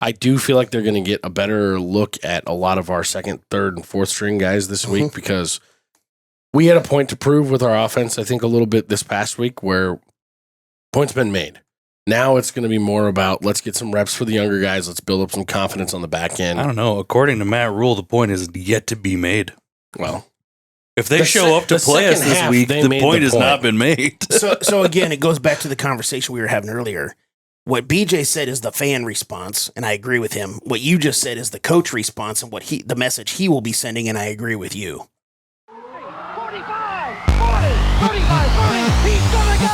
I do feel like they're going to get a better look at a lot of our second, third, and fourth string guys this week because we had a point to prove with our offense, I think, a little bit this past week where points been made. Now it's going to be more about let's get some reps for the younger guys. Let's build up some confidence on the back end. I don't know. According to Matt Rhule, the point is yet to be made. Well, if they show up to play us this week, the point has not been made. So again, it goes back to the conversation we were having earlier. What BJ said is the fan response, and I agree with him. What you just said is the coach response and the message he will be sending, and I agree with you. 45, 40, 35, 40, he's gonna go!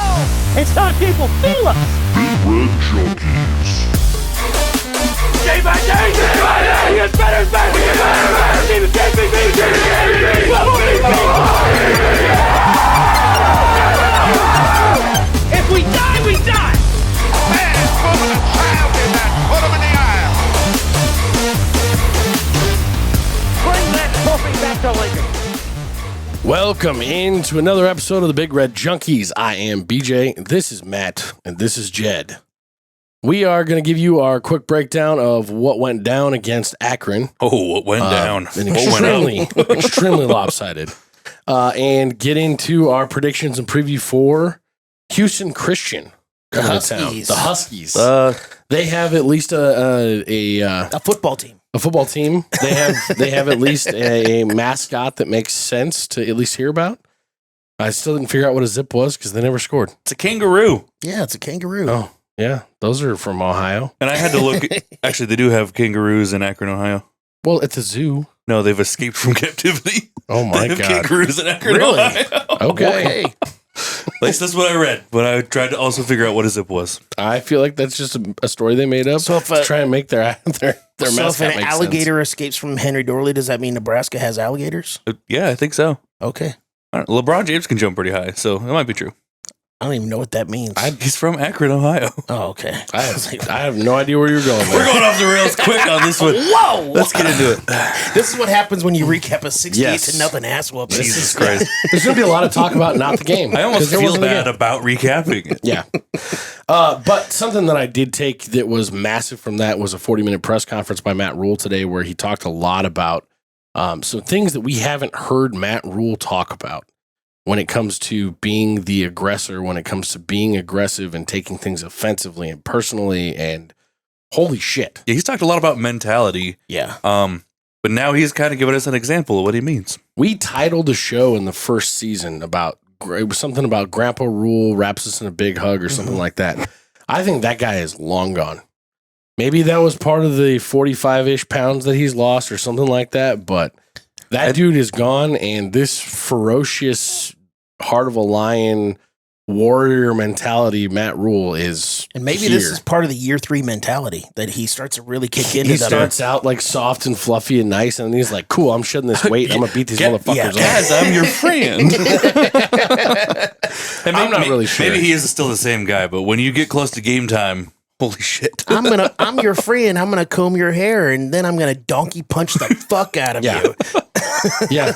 It's time people feel us! Big Red Junkies. Day by day, he gets better and better! He gets better and better! If we die, we die! Man, put a child in that, put him in the aisle. Bring that trophy back to Lincoln! welcome into another episode of the Big Red Junkies. I am BJ, this is Matt, and this is Jed. We are going to give you our quick breakdown of what went down against Akron. Oh, what went down? Extremely lopsided. And get into our predictions and preview for Houston Christian. The Huskies. The Huskies. They have at least a football team. A football team. They have at least a mascot that makes sense to at least hear about. I still didn't figure out what a zip was because they never scored. It's a kangaroo. Yeah, it's a kangaroo. Oh, yeah. Those are from Ohio. And I had to look. Actually, they do have kangaroos in Akron, Ohio. Well, it's a zoo. No, they've escaped from captivity. Oh, my they have God. Kangaroos in Akron, Really? Ohio. Okay. At least that's what I read, but I tried to also figure out what a zip was. I feel like that's just a story they made up So if to try and make their So mascot if an make alligator escapes from Henry Dorley, does that mean Nebraska has alligators? Yeah, I think so. Okay. LeBron James can jump pretty high, so it might be true. I don't even know what that means. He's from Akron, Ohio. Oh, okay. sense. I have no idea where you're going there. We're going off the rails quick on this one. Whoa! Let's get into it. This is what happens when you recap a 68 Yes. to nothing ass whooping. Jesus Christ. There's going to be a lot of talk about not the game. I almost 'cause there feel wasn't a bad game. about recapping it. Yeah. But something that I did take that was massive from that was a 40-minute press conference by Matt Rhule today where he talked a lot about some things that we haven't heard Matt Rhule talk about when it comes to being the aggressor, when it comes to being aggressive and taking things offensively and personally, and holy shit. Yeah, he's talked a lot about mentality. Yeah. But now he's kind of given us an example of what he means. We titled a show in the first season about, it was something about Grandpa Rhule wraps us in a big hug or something like that. I think that guy is long gone. Maybe that was part of the 45-ish pounds that he's lost or something like that, but that dude is gone, and this ferocious heart of a lion warrior mentality, Matt Rhule, is And maybe here. this is part of the year 3 mentality that he starts to really kick into. He starts out like soft and fluffy and nice, and then he's like, cool, I'm shedding this weight. I'm going to beat these motherfuckers up. Guys, I'm your friend. And I'm not really sure. Maybe he is still the same guy, but when you get close to game time, holy shit. I'm your friend. I'm gonna comb your hair, and then I'm gonna donkey punch the fuck out of Yeah. you. Yeah.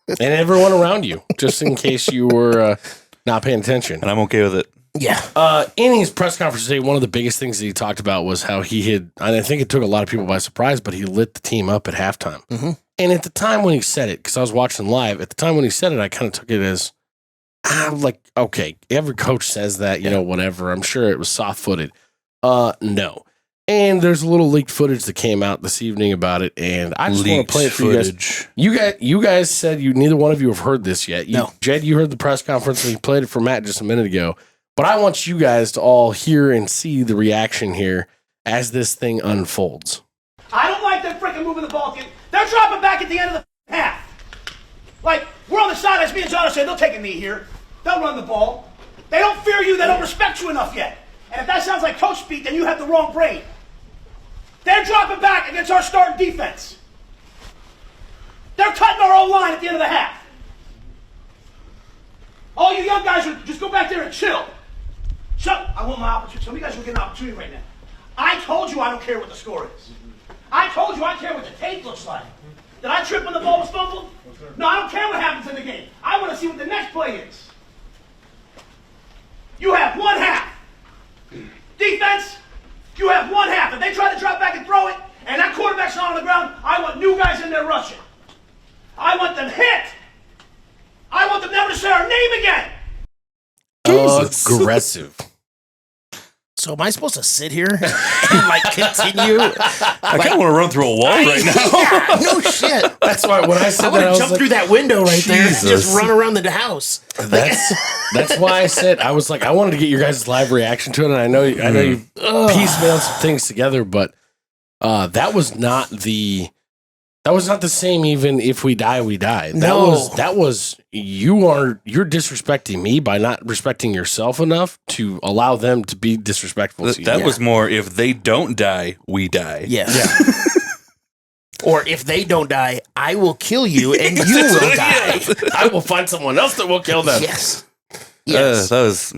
And everyone around you, just in case you were not paying attention. And I'm okay with it. Yeah. In his press conference today, one of the biggest things that he talked about was how he had, and I think it took a lot of people by surprise, but he lit the team up at halftime. Mm-hmm. And at the time when he said it, because I was watching live, at the time when he said it, I kind of took it as, like, okay, every coach says that, you know, whatever. I'm sure it was soft-footed. No. And there's a little leaked footage that came out this evening about it, and I just want to play it for you guys. You guys said neither one of you have heard this yet. No. Jed, you heard the press conference, and you played it for Matt just a minute ago. But I want you guys to all hear and see the reaction here as this thing unfolds. I don't like them freaking moving the ball. They're dropping back at the end of the half. Like, we're on the sidelines, me and John are saying, they'll take a knee here. They'll run the ball. They don't fear you. They don't respect you enough yet. And if that sounds like coach speak, then you have the wrong brain. They're dropping back against our starting defense. They're cutting our own line at the end of the half. All you young guys, just go back there and chill. I want my opportunity. Some of you guys will get an opportunity right now. I told you I don't care what the score is. I told you I care what the tape looks like. Did I trip when the ball was fumbled? No, I don't care what happens in the game. I want to see what the next play is. You have one half. Defense, You have one half. If they try to drop back and throw it, and that quarterback's not on the ground, I want new guys in there rushing. I want them hit. I want them never to say our name again. Aggressive. So am I supposed to sit here and like continue? I kind of want to run through a wall right now. Yeah, no shit. That's why when I said I that, want I to was jump like, through that window right there and Jesus. just run around the house. That's why I said I was like I wanted to get your guys' live reaction to it, and I know you piecemealed some things together, but that was not the same. Even if we die, we die. That was you're disrespecting me by not respecting yourself enough to allow them to be disrespectful to you. That was more if they don't die, we die. Yes. Yeah. Or if they don't die, I will kill you and you will die. I will find someone else that will kill them. Yes. Yes. That was.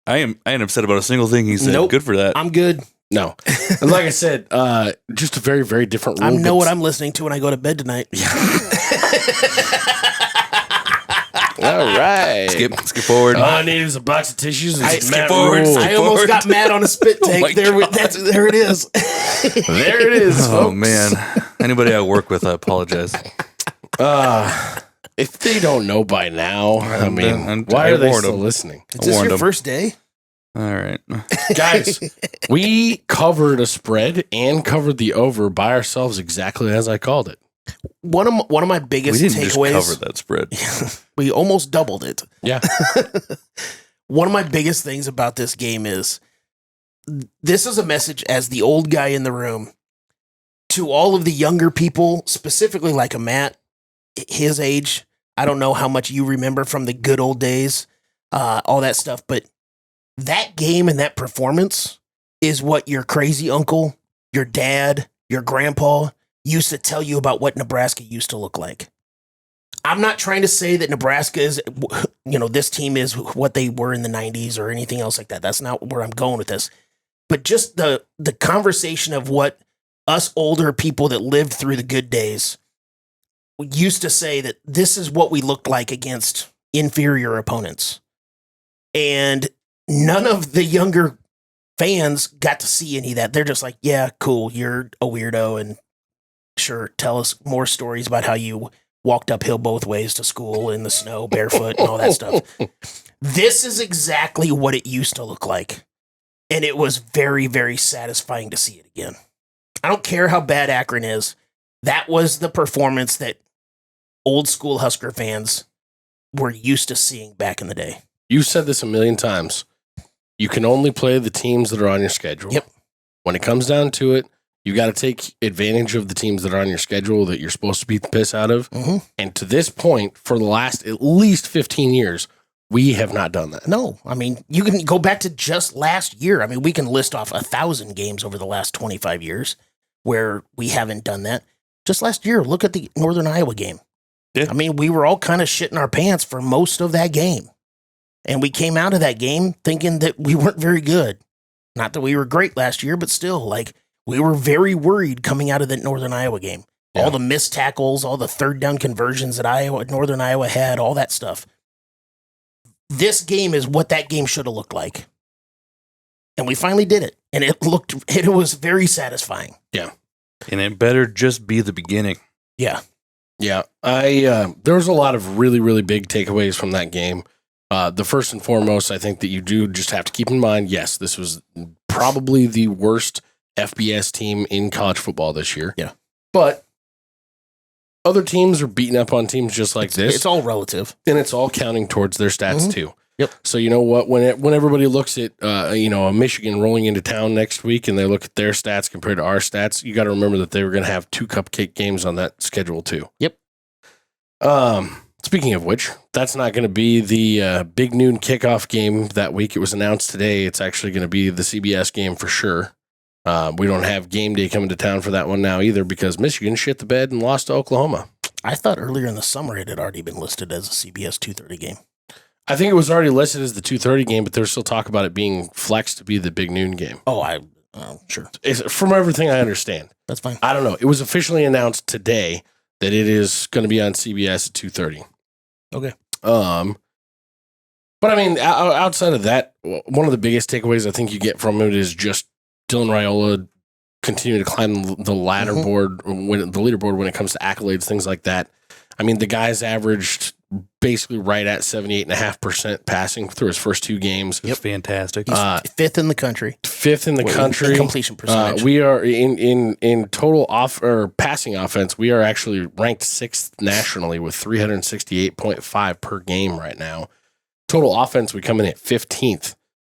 I ain't upset about a single thing he said. Nope. Good for that. I'm good. No. And like I said, just a very, very different rule. I know what I'm listening to when I go to bed tonight. All right. Skip forward. All I need is a box of tissues and some Matt forward. Rhule. I almost got mad on a spit take. my there it is. There it is, Oh folks. man. Anybody I work with, I apologize. If they don't know by now, I mean, why are they still listening? Is this your first day? All right. Guys, we covered a spread and covered the over by ourselves exactly as I called it. One of my We biggest didn't just takeaways. cover that spread. We almost doubled it. Yeah. One of my biggest things about this game is this is a message as the old guy in the room to all of the younger people, specifically like a Matt, his age. I don't know how much you remember from the good old days, all that stuff, but that game and that performance is what your crazy uncle, your dad, your grandpa used to tell you about what Nebraska used to look like. I'm not trying to say that Nebraska is, this team is what they were in the 90s or anything else like that. That's not where I'm going with this. But just the conversation of what us older people that lived through the good days used to say, that this is what we looked like against inferior opponents. And none of the younger fans got to see any of that. They're just like, yeah, cool, you're a weirdo, and sure, tell us more stories about how you walked uphill both ways to school in the snow, barefoot, and all that stuff. This is exactly what it used to look like. And it was very, very satisfying to see it again. I don't care how bad Akron is. That was the performance that old school Husker fans were used to seeing back in the day. You said this a million times. You can only play the teams that are on your schedule. Yep. When it comes down to it, you got to take advantage of the teams that are on your schedule that you're supposed to beat the piss out of. Mm-hmm. And to this point, for the last at least 15 years, we have not done that. No, I mean, you can go back to just last year. I mean, we can list off 1,000 games over the last 25 years where we haven't done that. Just last year, look at the Northern Iowa game. Yeah. I mean, we were all kind of shitting our pants for most of that game. And we came out of that game thinking that we weren't very good. Not that we were great last year, but still, like, we were very worried coming out of that Northern Iowa game. Yeah. All the missed tackles, all the third down conversions that Northern Iowa had, all that stuff. This game is what that game should have looked like. And we finally did it. And it was very satisfying. Yeah. And it better just be the beginning. Yeah. Yeah. There was a lot of really, really big takeaways from that game. The first and foremost, I think that you do just have to keep in mind, yes, this was probably the worst FBS team in college football this year. Yeah. But other teams are beating up on teams just like this. It's all relative. And it's all counting towards their stats too. Yep. So you know what? When everybody looks at a Michigan rolling into town next week and they look at their stats compared to our stats, you got to remember that they were going to have 2 cupcake games on that schedule too. Yep. Speaking of which, that's not going to be the big noon kickoff game that week. It was announced today. It's actually going to be the CBS game for sure. We don't have game day coming to town for that one now either because Michigan shit the bed and lost to Oklahoma. I thought earlier in the summer it had already been listed as a CBS 2:30 game. I think it was already listed as the 2:30 game, but there's still talk about it being flexed to be the big noon game. Oh, sure. From everything I understand. That's fine. I don't know. It was officially announced today that it is going to be on CBS at 2:30. Okay. But I mean, outside of that, one of the biggest takeaways I think you get from it is just Dylan Raiola continue to climb the leaderboard when it comes to accolades, things like that. I mean, the guy's averaged basically right at 78.5% passing through his first 2 games. It's fantastic. He's 5th in the country. 5th in the country. In completion percentage. We are in total passing offense. We are actually ranked 6th nationally with 368.5 per game right now. Total offense, we come in at 15th.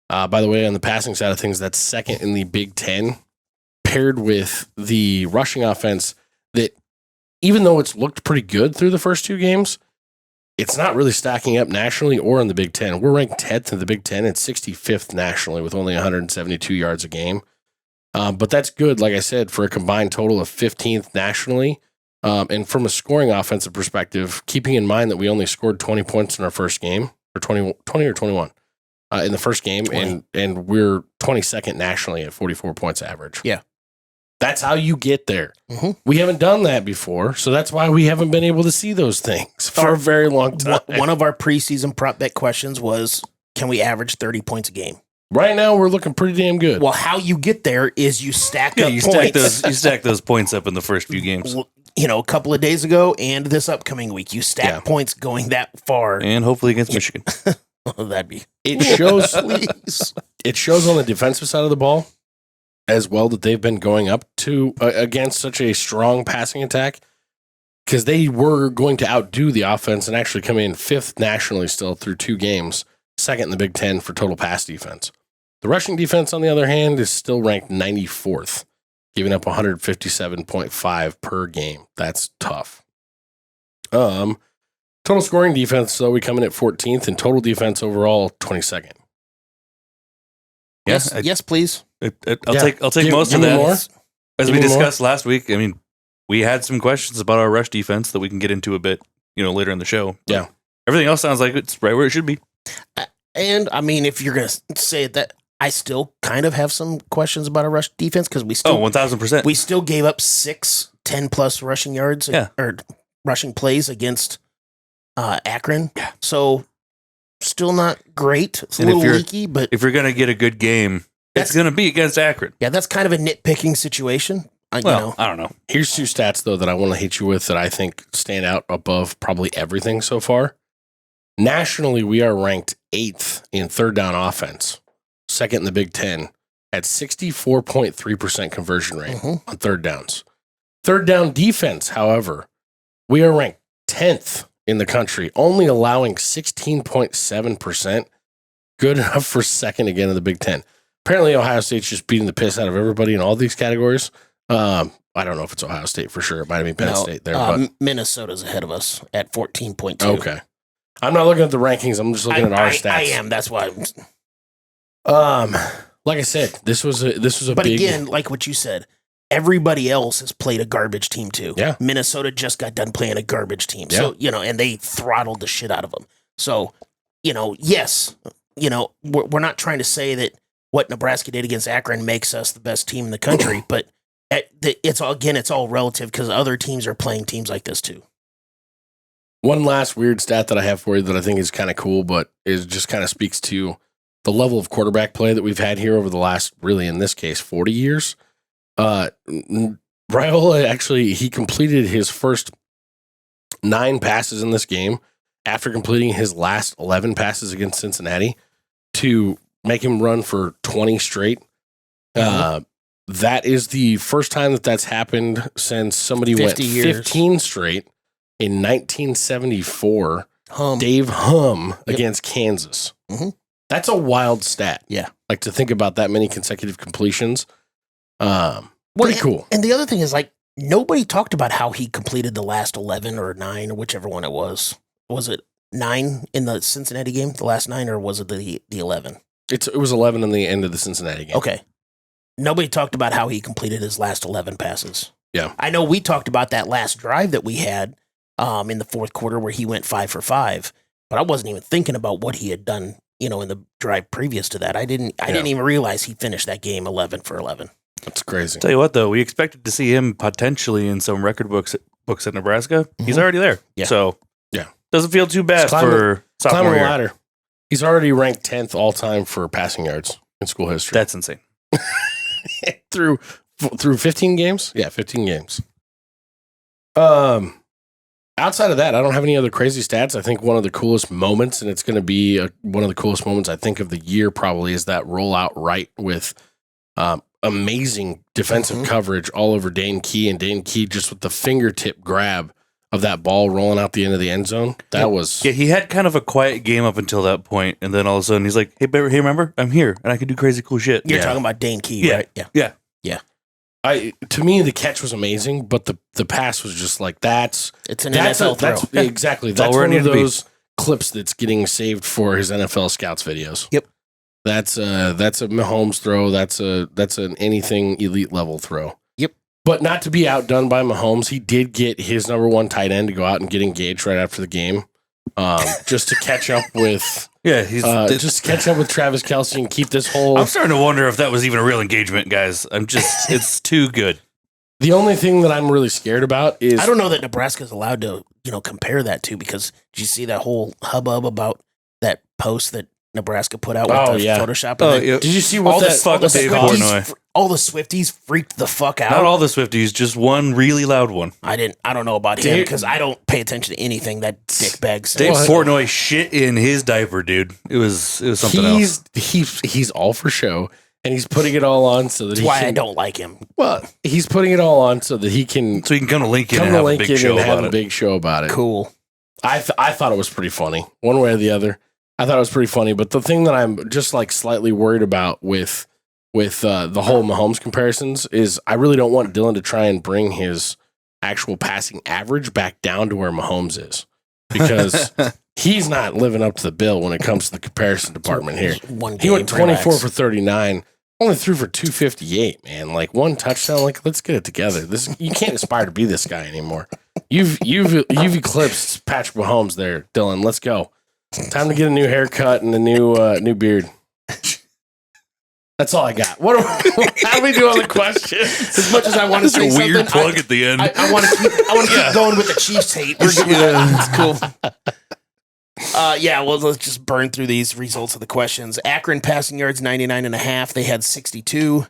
By the way, on the passing side of things, that's 2nd in the Big Ten, paired with the rushing offense that, even though it's looked pretty good through the first 2 games, it's not really stacking up nationally or in the Big Ten. We're ranked 10th in the Big Ten and 65th nationally with only 172 yards a game. But that's good, like I said, for a combined total of 15th nationally. And from a scoring offensive perspective, keeping in mind that we only scored 20 points in our first game, or 20 or 21 in the first game, and we're 22nd nationally at 44 points average. Yeah. That's how you get there. Mm-hmm. We haven't done that before, so that's why we haven't been able to see those things for a very long time. One of our preseason prop bet questions was, can we average 30 points a game? Right now, we're looking pretty damn good. Well, how you get there is you stack up you points. stack those points up in the first few games. You know, a couple of days ago and this upcoming week, you stack points going that far. And hopefully against Michigan. That'd be... It shows, it shows on the defensive side of the ball as well that they've been going up to against such a strong passing attack, because they were going to outdo the offense and actually come in 5th nationally still through 2 games, 2nd in the Big Ten for total pass defense. The rushing defense, on the other hand, is still ranked 94th, giving up 157.5 per game. That's tough. Total scoring defense, though, we come in at 14th, and total defense overall 22nd. Yes, please. I'll take most of that. More? As we discussed last week, I mean, we had some questions about our rush defense that we can get into a bit, later in the show. Yeah. Everything else sounds like it's right where it should be. And I mean, if you're going to say that, I still kind of have some questions about our rush defense, because we still 1,000%. We still gave up 6 10+ rushing yards or rushing plays against Akron. Yeah. So still not great. It's a little leaky, but if you're going to get a good game, it's going to be against Akron. Yeah, that's kind of a nitpicking situation. I don't know. Here's 2 stats, though, that I want to hit you with that I think stand out above probably everything so far. Nationally, we are ranked 8th in third down offense, 2nd in the Big Ten, at 64.3% conversion rate on third downs. Third down defense, however, we are ranked 10th in the country, only allowing 16.7%. Good enough for 2nd again in the Big Ten. Apparently, Ohio State's just beating the piss out of everybody in all these categories. I don't know if it's Ohio State for sure. It might have been Penn State there. But Minnesota's ahead of us at 14.2. Okay. I'm not looking at the rankings. I'm just looking at our stats. I am. That's why. Like I said, this was a but big. But again, like what you said, everybody else has played a garbage team too. Yeah. Minnesota just got done playing a garbage team. Yeah. So, and they throttled the shit out of them. So, yes, we're not trying to say that what Nebraska did against Akron makes us the best team in the country, but it's all relative, because other teams are playing teams like this too. One last weird stat that I have for you that I think is kind of cool, but is just kind of speaks to the level of quarterback play that we've had here over the last, really in this case, 40 years. Raiola actually, he completed his first 9 passes in this game after completing his last 11 passes against Cincinnati to make him run for 20 straight. That is the first time that's happened since somebody went 15 straight in 1974. Dave Hum against Kansas. That's a wild stat. Yeah. Like, to think about that many consecutive completions. Pretty cool. And the other thing is, like, nobody talked about how he completed the last 11 or 9 or whichever one it was. Was it 9 in the Cincinnati game, the last 9, or was it the 11? It was 11 in the end of the Cincinnati game. Okay. Nobody talked about how he completed his last 11 passes. Yeah. I know we talked about that last drive that we had in the fourth quarter where he went 5 for 5, but I wasn't even thinking about what he had done, in the drive previous to that. I didn't even realize he finished that game 11 for 11. That's crazy. Tell you what, though, we expected to see him potentially in some record books at Nebraska. He's already there. Yeah. So, yeah. Doesn't feel too bad for sophomore year. Ladder. He's already ranked 10th all time for passing yards in school history. That's insane. through 15 games. Yeah, 15 games. Outside of that, I don't have any other crazy stats. I think one of the coolest moments, and it's going to be one of the coolest moments I think of the year, probably is that rollout right with amazing defensive coverage all over Dane Key, and Dane Key just with the fingertip grab of that ball rolling out the end of the end zone. That was he had kind of a quiet game up until that point, and then all of a sudden he's like, "Hey, remember? I'm here, and I can do crazy cool shit." You're talking about Dane Key, right? Yeah. To me, the catch was amazing, but the pass was just like it's an NFL throw. Exactly. That's one of those clips that's getting saved for his NFL scouts videos. Yep. That's a Mahomes throw. That's an anything elite level throw. Yep. But not to be outdone by Mahomes, he did get his number one tight end to go out and get engaged right after the game, just to catch up with. Yeah, he's just catch up with Travis Kelce and keep this whole. I'm starting to wonder if that was even a real engagement, guys. It's too good. The only thing that I'm really scared about is I don't know that Nebraska's allowed to, compare that to, because did you see that whole hubbub about that post that Nebraska put out with Photoshop? Did you see what all the Swifties freaked the fuck out? Not all the Swifties, just one really loud one. I don't know about him because I don't pay attention to anything that dickbag says. Dave Portnoy shit in his diaper, dude. It was something else. He's all for show, and he's putting it all on so that That's why I don't like him. Well, he's putting it all on so that he can come to Lincoln and have a big show about it. Cool. I thought it was pretty funny, one way or the other. I thought it was pretty funny, but the thing that I'm just like slightly worried about with the whole Mahomes comparisons is I really don't want Dylan to try and bring his actual passing average back down to where Mahomes is, because he's not living up to the bill when it comes to the comparison department here. He went 24 for 39, only threw for 258, man. Like one touchdown. Like, let's get it together. You can't aspire to be this guy anymore. You've eclipsed Patrick Mahomes there, Dylan. Let's go. Time to get a new haircut and a new beard. That's all I got. How do we do on the question? As much as I want to say something, weird plug at the end. I want to keep going with the Chiefs hate. It's cool. Well, let's just burn through these results of the questions. Akron passing yards 99.5. They had 62.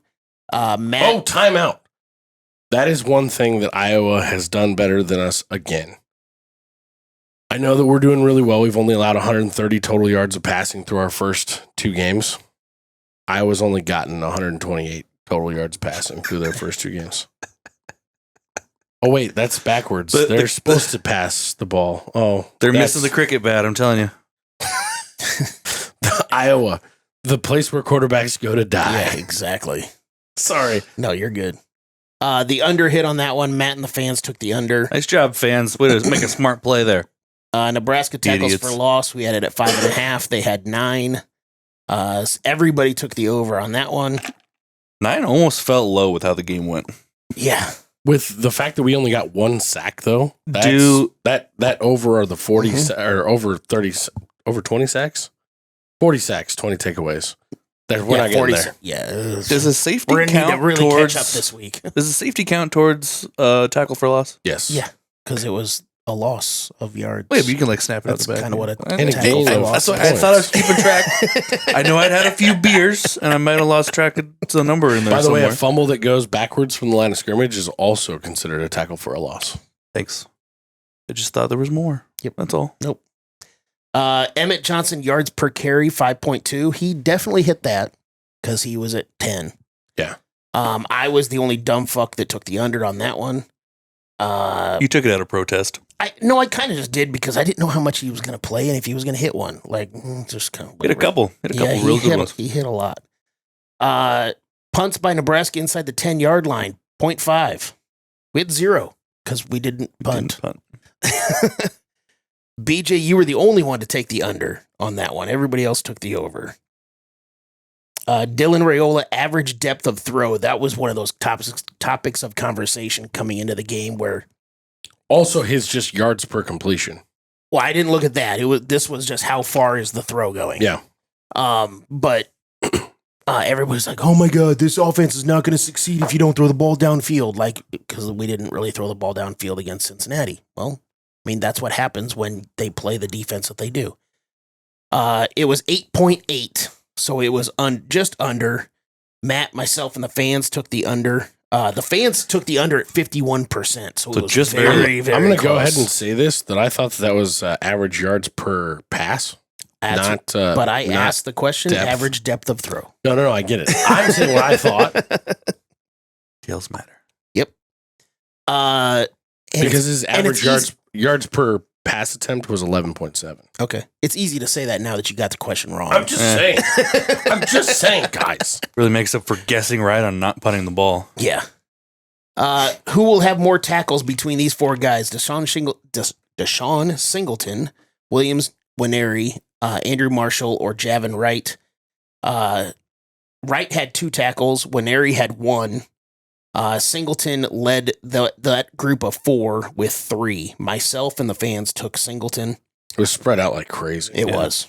Timeout. That is one thing that Iowa has done better than us again. I know that we're doing really well. We've only allowed 130 total yards of passing through our first two games. Iowa's only gotten 128 total yards of passing through their first two games. Oh, wait, that's backwards. They're supposed to pass the ball. Oh, they're missing the cricket bat, I'm telling you. Iowa, the place where quarterbacks go to die. Yeah, exactly. Sorry. No, you're good. The under hit on that one. Matt and the fans took the under. Nice job, fans. Way to make a smart play there. Nebraska tackles for loss. We had it at 5.5. They had 9. Everybody took the over on that one. 9 almost felt low with how the game went. Yeah. With the fact that we only got one sack, though, that over are the 40 or over 30, over 20 sacks? 40 sacks, 20 takeaways. We're not getting there. Does a safety count really catch up this week? Does a safety count towards tackle for loss? Yes. Yeah, because it was a loss of yards. Wait, but you can snap it out That's the back. kind of what it and a gain of That's what I thought I was keeping track. I know I'd had a few beers, and I might have lost track of the number in there. By the somewhere. way, a fumble that goes backwards from the line of scrimmage is also considered a tackle for a loss. Thanks. I just thought there was more. Yep, that's all. Nope. Emmett Johnson yards per carry 5.2. He definitely hit that because he was at 10. Yeah. I was the only dumb fuck that took the under on that one. You took it out of protest. I kind of just did because I didn't know how much he was going to play and if he was going to hit one. Just kind of hit a couple real good ones. He hit a lot. Punts by Nebraska inside the 10-yard line, 0.5. We had 0 because we didn't punt. BJ, you were the only one to take the under on that one. Everybody else took the over. Dylan Raiola, average depth of throw. That was one of those topics of conversation coming into the game where... Also his just yards per completion. Well, I didn't look at that. This was just how far is the throw going. Yeah. But everybody's like, oh my God, this offense is not going to succeed if you don't throw the ball downfield. Because we didn't really throw the ball downfield against Cincinnati. Well, I mean, that's what happens when they play the defense that they do. It was 8.8. So it was just under. Matt, myself, and the fans took the under. The fans took the under at 51%. So it was just very, very I'm going to close. go ahead and say this, that I thought that was average yards per pass. But I asked the question, depth. average depth of throw. No, I get it. I'm saying what I thought. Details matter. Yep. Because his average yards per pass attempt was 11.7. Okay. It's easy to say that now that you got the question wrong. I'm just saying. I'm just saying, guys. Really makes up for guessing right on not punting the ball. Yeah. Who will have more tackles between these four guys? Deshaun Singleton, Williams Winery, Andrew Marshall, or Javin Wright. Wright had 2 tackles. Winery had 1. Singleton led that group of 4 with 3. Myself and the fans took Singleton. It was spread out like crazy. It was.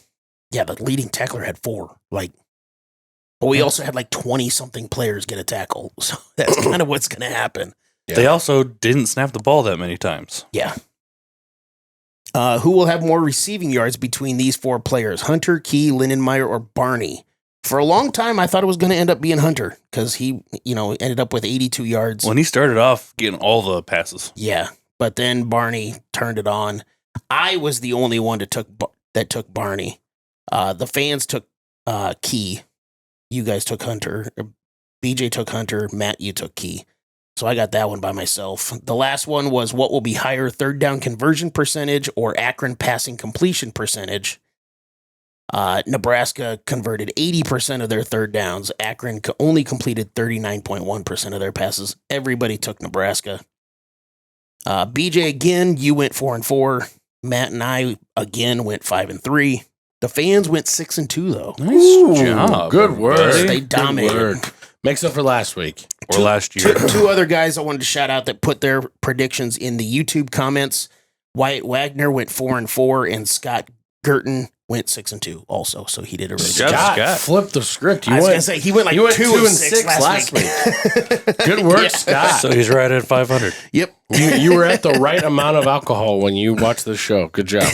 Yeah, the leading tackler had 4. But we also had 20-something players get a tackle. So that's kind of what's going to happen. Yeah. They also didn't snap the ball that many times. Yeah. Who will have more receiving yards between these 4 players? Hunter, Key, Lindenmeyer, or Barney? For a long time, I thought it was going to end up being Hunter because he, ended up with 82 yards. When he started off getting all the passes. Yeah, but then Barney turned it on. I was the only one that took Barney. The fans took Key. You guys took Hunter. BJ took Hunter. Matt, you took Key. So I got that one by myself. The last one was what will be higher, third down conversion percentage or Akron passing completion percentage. Nebraska converted 80% of their third downs. Akron only completed 39.1% of their passes. Everybody took Nebraska. BJ, again, you went 4-4. Matt and I, again, went 5-3. The fans went 6-2, though. Nice job. Good work. They dominated. Good work. Makes up for last week. Or last year. Two other guys I wanted to shout out that put their predictions in the YouTube comments. Wyatt Wagner went 4-4, and Scott Girton went 6-2 also. So he did a really good job. Scott flipped the script. I was going to say, he went 2-6 last week. Good work, Yeah. Scott. So he's right at 500. Yep. You were at the right amount of alcohol when you watched the show. Good job.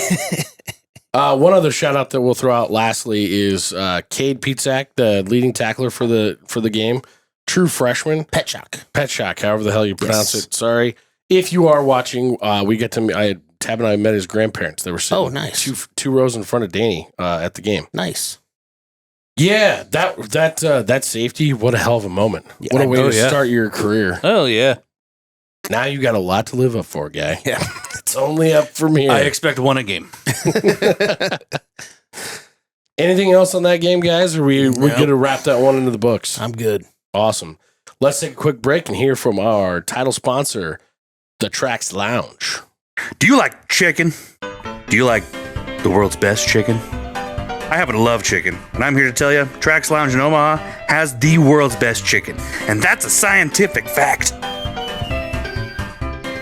One other shout out that we'll throw out lastly is Cade Pietzak, the leading tackler for the game. True freshman. Petchak, however the hell you pronounce it. Sorry. If you are watching, we get to Tab and I met his grandparents. They were sitting nice. two rows in front of Danny at the game. Nice. Yeah, that safety, what a hell of a moment. Yeah, what a way to yeah. start your career. Oh, yeah. Now you got a lot to live up for, guy. Yeah. It's only up from here. I expect 1 a game. Anything else on that game, guys? Or we're going to wrap that one into the books? I'm good. Awesome. Let's take a quick break and hear from our title sponsor, the Trax Lounge. Do you like chicken? Do you like the world's best chicken? I happen to love chicken, and I'm here to tell you, Trax Lounge in Omaha has the world's best chicken, and that's a scientific fact.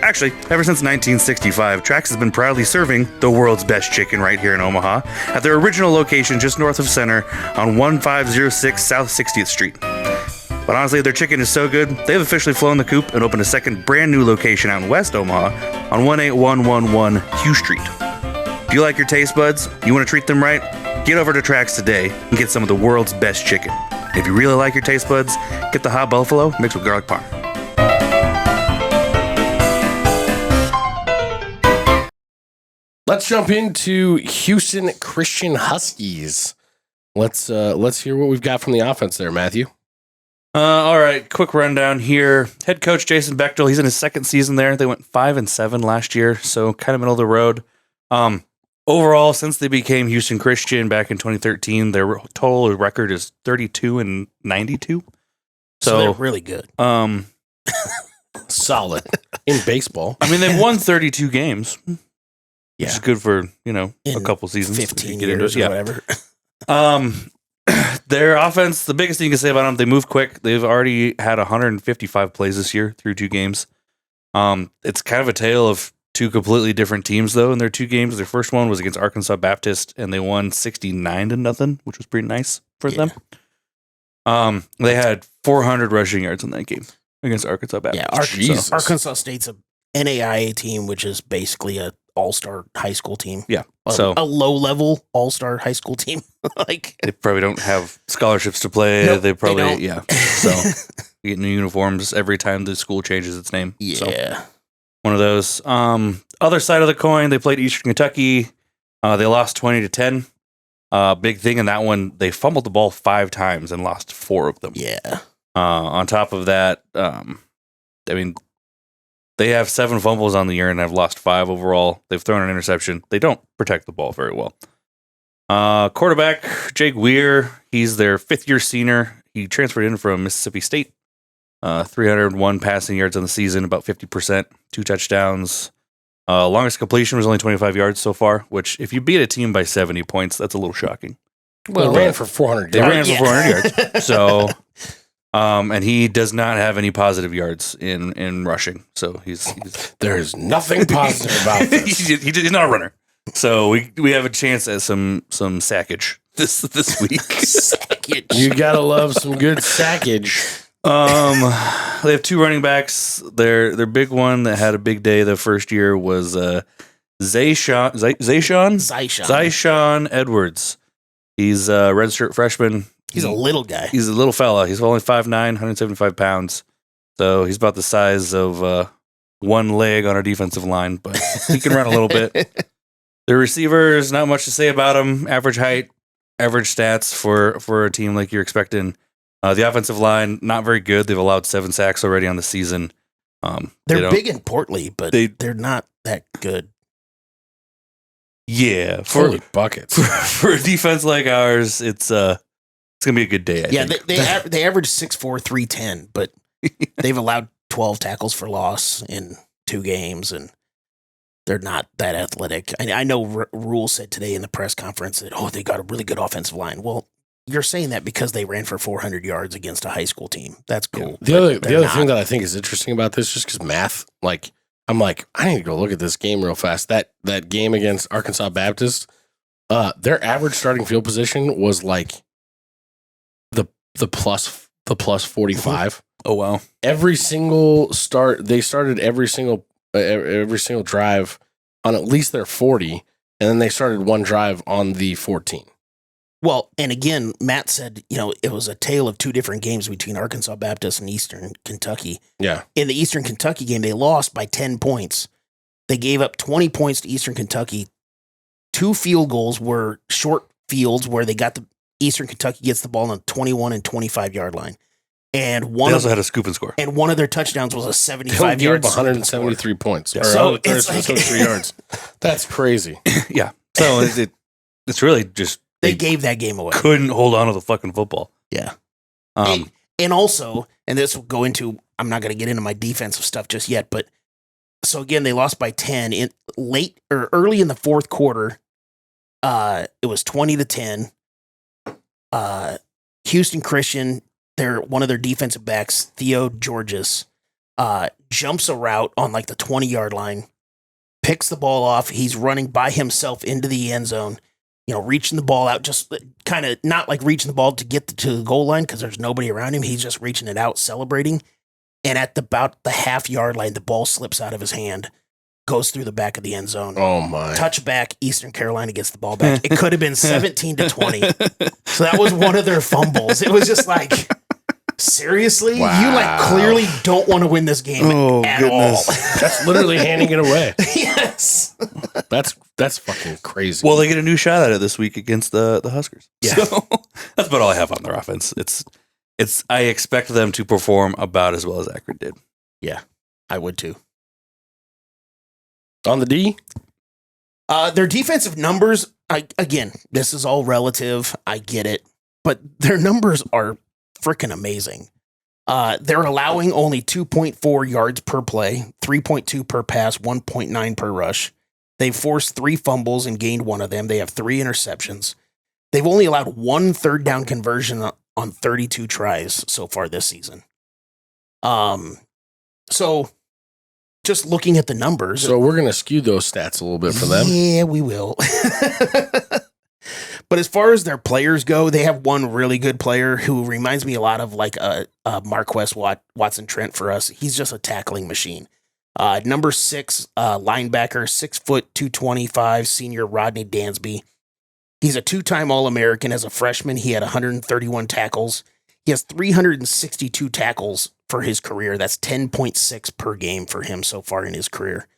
Actually, ever since 1965, Trax has been proudly serving the world's best chicken right here in Omaha at their original location just north of Center on 1506 South 60th Street. But honestly, their chicken is so good, they've officially flown the coop and opened a second brand new location out in West Omaha on 18111 Hugh Street. Do you like your taste buds? You want to treat them right? Get over to Trax today and get some of the world's best chicken. And if you really like your taste buds, get the hot buffalo mixed with garlic parm. Let's jump into Houston Christian Huskies. Let's hear what we've got from the offense there, Matthew. All right, quick rundown here. Head coach Jason Bechtel, he's in his second season there. They went 5-7 last year, so kind of middle of the road. Overall, since they became Houston Christian back in 2013, their total record is 32-92. So they're really good. Solid in baseball. I mean, they've won 32 games. Yeah. Which is good for, In a couple seasons. 15 Get years into or it. whatever. Their offense, the biggest thing you can say about them, they move quick. They've already had 155 plays this year through 2 games. It's kind of a tale of 2 completely different teams, though, in their 2 games. Their first one was against Arkansas Baptist, and they won 69-0, which was pretty nice for them. They had 400 rushing yards in that game against Arkansas Baptist. Yeah, Arkansas State's a NAIA team, which is basically a all-star high school team. Yeah. A, So a low-level all-star high school team. Like they probably don't have scholarships to play. Nope, they probably, don't. yeah. So you get new uniforms every time the school changes its name. yeah. So one of those. Other side of the coin, they played Eastern Kentucky. They lost 20-10. Big thing in that one, they fumbled the ball 5 times and lost 4 of them. Yeah. On top of that, I mean, they have 7 fumbles on the year and have lost 5 overall. They've thrown an interception. They don't protect the ball very well. Quarterback, Jake Weir, he's their 5th-year senior. He transferred in from Mississippi State. 301 passing yards on the season, about 50%, 2 touchdowns. Longest completion was only 25 yards so far, which if you beat a team by 70 points, that's a little shocking. Well, they ran for 400 They yards. ran for 400 yards. So, and he does not have any positive yards in rushing. So he's There's nothing positive about this. he's not a runner. So we have a chance at some sackage this week. Sackage. You gotta love some good sackage. They have 2 running backs. Their big one that had a big day the first year was Zyshawn Edwards. He's a redshirt freshman. He's a little guy. He's a little fella. He's only 5'9", 175 pounds. So he's about the size of one leg on our defensive line, but he can run a little bit. The receivers, not much to say about him. Average height, average stats for a team like you're expecting. The offensive line, not very good. They've allowed 7 sacks already on the season. They're big and portly, but they're not that good. Yeah, Holy buckets. for a defense like ours, it's gonna be a good day. I think. They average 6'4", 310, but they've allowed 12 tackles for loss in 2 games, and they're not that athletic. I know Rhule said today in the press conference that they got a really good offensive line. Well, you're saying that because they ran for 400 yards against a high school team. That's cool. The other thing that I think is interesting about this, just because math, like I'm like, I need to go look at this game real fast. That game against Arkansas Baptist, their average starting field position was like the plus 45. Oh wow! Every single start, they started every single drive on at least their 40, and then they started one drive on the 14. Well, and again, Matt said, it was a tale of 2 different games between Arkansas Baptist and Eastern Kentucky. Yeah. In the Eastern Kentucky game, they lost by 10 points. They gave up 20 points to Eastern Kentucky. 2 field goals were short fields where they got Eastern Kentucky gets the ball on the 21 and 25 yard line. And they also had a scoop and score. And one of their touchdowns was a 75 yard 173 points. Yeah. So it's like 3 yards. That's crazy. Yeah. So it's really just they gave that game away. Couldn't hold on to the fucking football. Yeah. And also, and this will go into, I'm not going to get into my defensive stuff just yet, but so again, they lost by 10 in early in the 4th quarter. It was 20-10. Houston Christian, one of their defensive backs, Theo Georges, jumps a route on like the 20-yard line, picks the ball off. He's running by himself into the end zone, reaching the ball out, just kind of not like reaching the ball to get to the goal line because there's nobody around him. He's just reaching it out, celebrating. And at about the half-yard line, the ball slips out of his hand, goes through the back of the end zone. Oh, my. Touchback, Eastern Carolina gets the ball back. It could have been 17-20. So that was one of their fumbles. It was just like, seriously? Wow. You like clearly don't want to win this game at all. That's literally handing it away. Yes. That's fucking crazy. Well, they get a new shot at it this week against the Huskers. Yeah. So that's about all I have on their offense. I expect them to perform about as well as Akron did. Yeah, I would too. On the D? Their defensive numbers, again, this is all relative. I get it. But their numbers are freaking amazing. They're allowing only 2.4 yards per play, 3.2 per pass, 1.9 per rush. They've forced 3 fumbles and gained 1 of them. They have 3 interceptions. They've only allowed 1 third down conversion on 32 tries so far this season. So just looking at the numbers. So we're going to skew those stats a little bit for them. Yeah, we will. But as far as their players go, they have one really good player who reminds me a lot of like a Marquess Watson Trent for us. He's just a tackling machine. Number 6 linebacker, 6 foot 225 senior Rodney Dansby. He's a 2-time All-American as a freshman. He had 131 tackles. He has 362 tackles for his career. That's 10.6 per game for him so far in his career.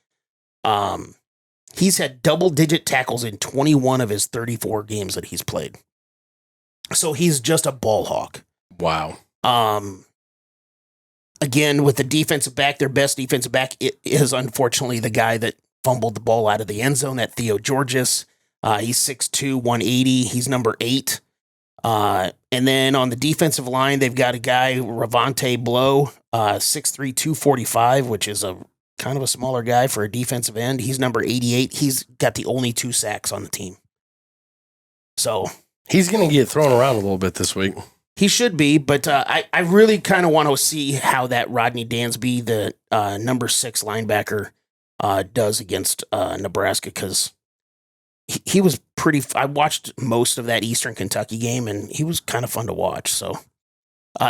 He's had double-digit tackles in 21 of his 34 games that he's played. So he's just a ball hawk. Wow. Again, with the defensive back, their best defensive back is unfortunately the guy that fumbled the ball out of the end zone, that Theo Georges. He's 6'2", 180. He's number 8. And then on the defensive line, they've got a guy, Ravante Blow, 6'3", 245, which is a kind of a smaller guy for a defensive end. He's number 88. He's got the only 2 sacks on the team. So he's going to get thrown around a little bit this week. he should be, but I really kind of want to see how that Rodney Dansby, the number 6 linebacker, does against Nebraska, because he was pretty. I watched most of that Eastern Kentucky game, and he was kind of fun to watch. So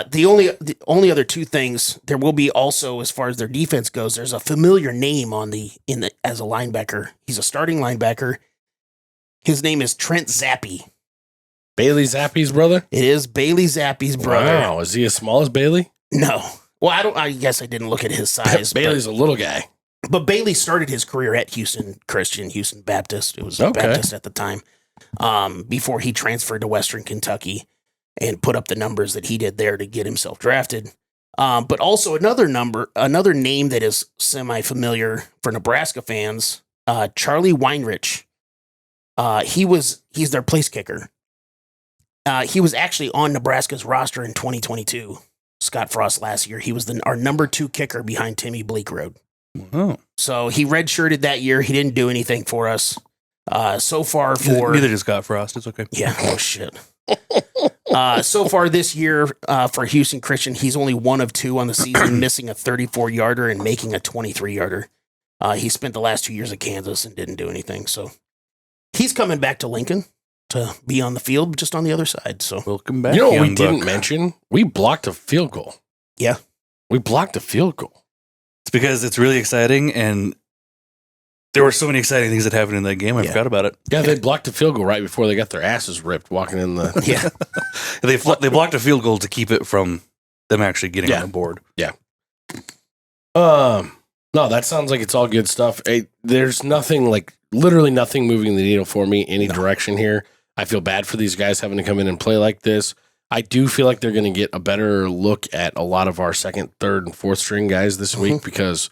the only other 2 things there will be also, as far as their defense goes, there's a familiar name as a linebacker. He's a starting linebacker. His name is Trent Zappi. Bailey Zappi's brother? It is Bailey Zappi's brother. Wow, is he as small as Bailey? No. Well, I guess I didn't look at his size. Bailey's a little guy. But Bailey started his career at Houston Christian, Houston Baptist. It was Okay. Baptist at the time, before he transferred to Western Kentucky and put up the numbers that he did there to get himself drafted. But also another name that is semi-familiar for Nebraska fans, Charlie Weinrich. He's their place kicker. He was actually on Nebraska's roster in 2022. Scott Frost last year. He was our number 2 kicker behind Timmy Bleekrode. Oh. So he redshirted that year. He didn't do anything for us. So far for... Neither did Scott Frost. It's okay. Yeah, oh shit. So far this year for Houston Christian, he's only 1 of 2 on the season, missing a 34-yarder and making a 23-yarder. He spent the last 2 years at Kansas and didn't do anything. So he's coming back to Lincoln to be on the field, just on the other side. So Welcome back. You know what we young didn't buck. mention? We blocked a field goal. Yeah. We blocked a field goal. It's because it's really exciting, and there were so many exciting things that happened in that game. I forgot about it. Yeah, they blocked a field goal right before they got their asses ripped walking in the... yeah. They blocked a field goal to keep it from them actually getting on the board. No, that sounds like it's all good stuff. There's nothing, literally nothing moving the needle for me any direction here. I feel bad for these guys having to come in and play like this. I do feel like they're going to get a better look at a lot of our second, third, and fourth string guys this week, because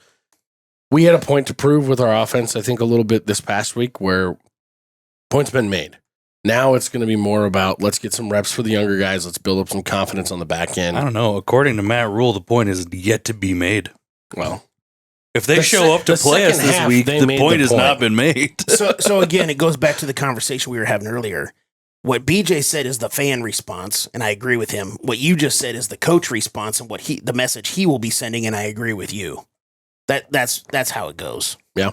we had a point to prove with our offense, I think, a little bit this past week, where points been made. Now it's going to be more about, let's get some reps for the younger guys. Let's build up some confidence on the back end. I don't know. According to Matt Rhule, the point is yet to be made. Well, if they show up to play us this week, the point has not been made. So again, it goes back to the conversation we were having earlier. What BJ said is the fan response, and I agree with him. What you just said is the coach response, and the message he will be sending, and I agree with you. That's how it goes. Yeah.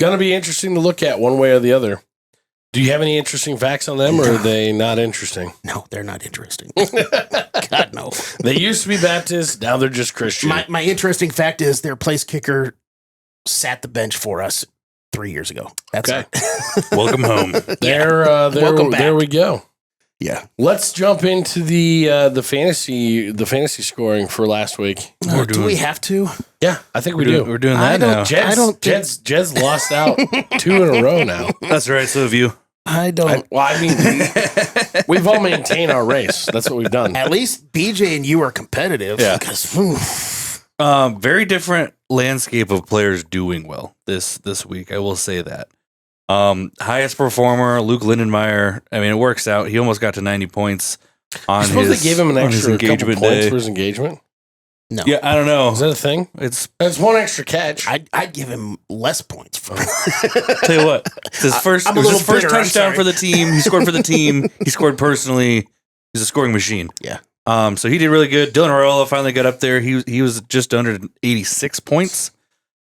Gonna be interesting to look at one way or the other. Do you have any interesting facts on them, or are they not interesting? No, they're not interesting. God, no. They used to be Baptist, now they're just Christian. My interesting fact is their place kicker sat the bench for us 3 years ago. That's Okay. Welcome home. Welcome back. There we go. Yeah. Let's jump into the fantasy scoring for last week. Do we have to? Yeah, I think we do. We're doing that now. Jed's lost out 2 in a row now. That's right. So have you. I don't. We've all maintained our race. That's what we've done. At least BJ and you are competitive. Yeah. Because, Very different landscape of players doing well this week. I will say that. Highest performer, Luke Lindenmeyer. I mean, it works out. He almost got to 90 points on his Supposed they gave him an extra couple engagement points day. for his engagement. no. Yeah, I don't know. Is that a thing? It's That's one extra catch. I'd give him less points for tell you what. It's his first. I'm It a was his little first bitter, I'm touchdown sorry. for the team. He scored for the team. He scored personally. He's a scoring machine. Yeah. So he did really good. Dylan Raiola finally got up there. He was just under 86 points.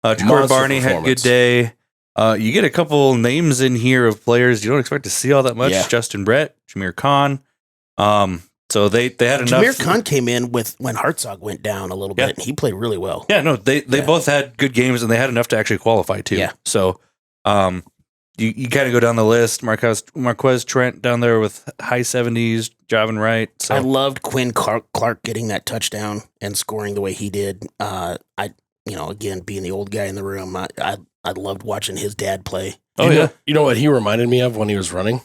Ja'Cory Monster Barney had a good performance. day. You get a couple names in here of players you don't expect to see all that much. Yeah. Justin Brett, Jameer Khan. So they had enough. Jameer Khan came in with when Hartzog went down a little bit. He played really well. Yeah, no, they both had good games, and they had enough to actually qualify too. Yeah. So, you kind of go down the list. Marquez Trent down there with high 70s, driving right. So I loved Quinn Clark getting that touchdown and scoring the way he did. Again, being the old guy in the room, I loved watching his dad play. You know what he reminded me of when he was running?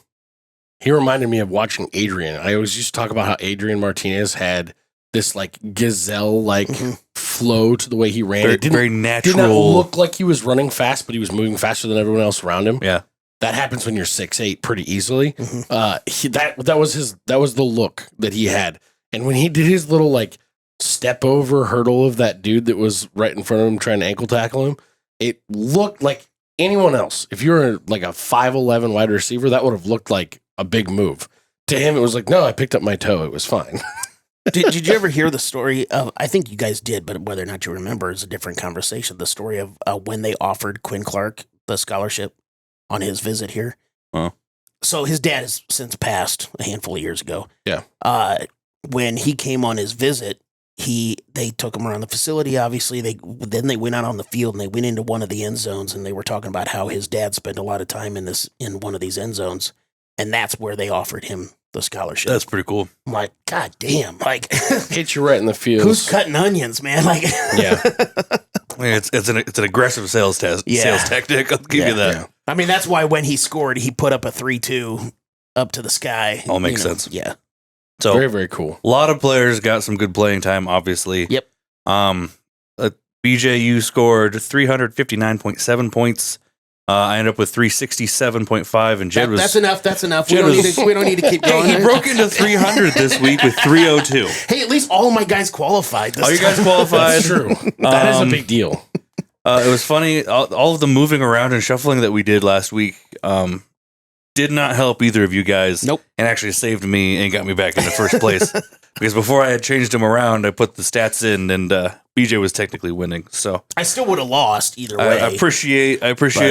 He reminded me of watching Adrian. I always used to talk about how Adrian Martinez had this like gazelle like flow to the way he ran. It very natural. Did not look like he was running fast, but he was moving faster than everyone else around him. Yeah, that happens when you're 6'8" pretty easily. That was the look that he had, and when he did his little like step over hurdle of that dude that was right in front of him trying to ankle tackle him, it looked like anyone else. If you were like a 5'11" wide receiver, that would have looked like a big move. To him, it was like, no, I picked up my toe. It was fine. Did you ever hear the story of, I think you guys did, but whether or not you remember is a different conversation, the story of when they offered Quinn Clark the scholarship on his visit here? Oh. So his dad has since passed a handful of years ago. Yeah. When he came on his visit, they took him around the facility, obviously. Then they went out on the field and they went into one of the end zones and they were talking about how his dad spent a lot of time in one of these end zones. And that's where they offered him the scholarship. That's pretty cool. I'm like, God damn. Like, hit you right in the feels. Who's cutting onions, man? Like, yeah. I mean, it's an aggressive sales tactic. I'll give you that. Yeah. I mean, that's why when he scored, he put up a 3-2 up to the sky. All makes sense. Yeah. So very, very cool. A lot of players got some good playing time, obviously. Yep. BJU scored 359.7 points. I ended up with 367.5, and Jed was... That's enough. We don't need to keep going. He broke into 300 this week with 302. Hey, at least all of my guys qualified. All you guys qualified. That's true. That is a big deal. It was funny. All of the moving around and shuffling that we did last week did not help either of you guys. Nope. And actually saved me and got me back in the first place. Because before I had changed them around, I put the stats in, and BJ was technically winning. So I still would have lost either way. I appreciate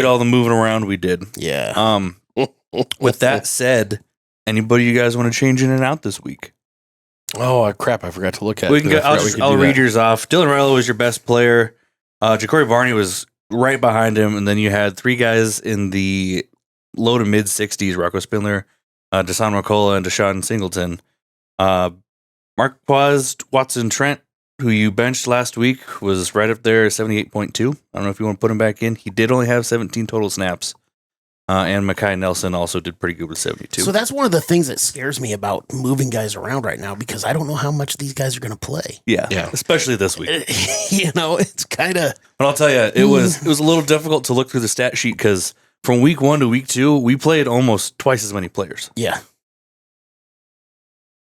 all the moving around we did. Yeah. With that said, anybody you guys want to change in and out this week? Oh crap! I forgot to look at. I'll read yours off. Dylan Rilo was your best player. Ja'Cory Barney was right behind him, and then you had three guys in the low to mid 60s: Rocco Spindler, Desan Mercola, and Deshaun Singleton. Marquez Watson Trent, who you benched last week, was right up there, 78.2. I don't know if you want to put him back in. He did only have 17 total snaps. And Mekhi Nelson also did pretty good with 72. So that's one of the things that scares me about moving guys around right now, because I don't know how much these guys are going to play. Yeah, especially this week. It's kind of... But I'll tell you, it was a little difficult to look through the stat sheet because from week 1 to week 2, we played almost twice as many players. Yeah.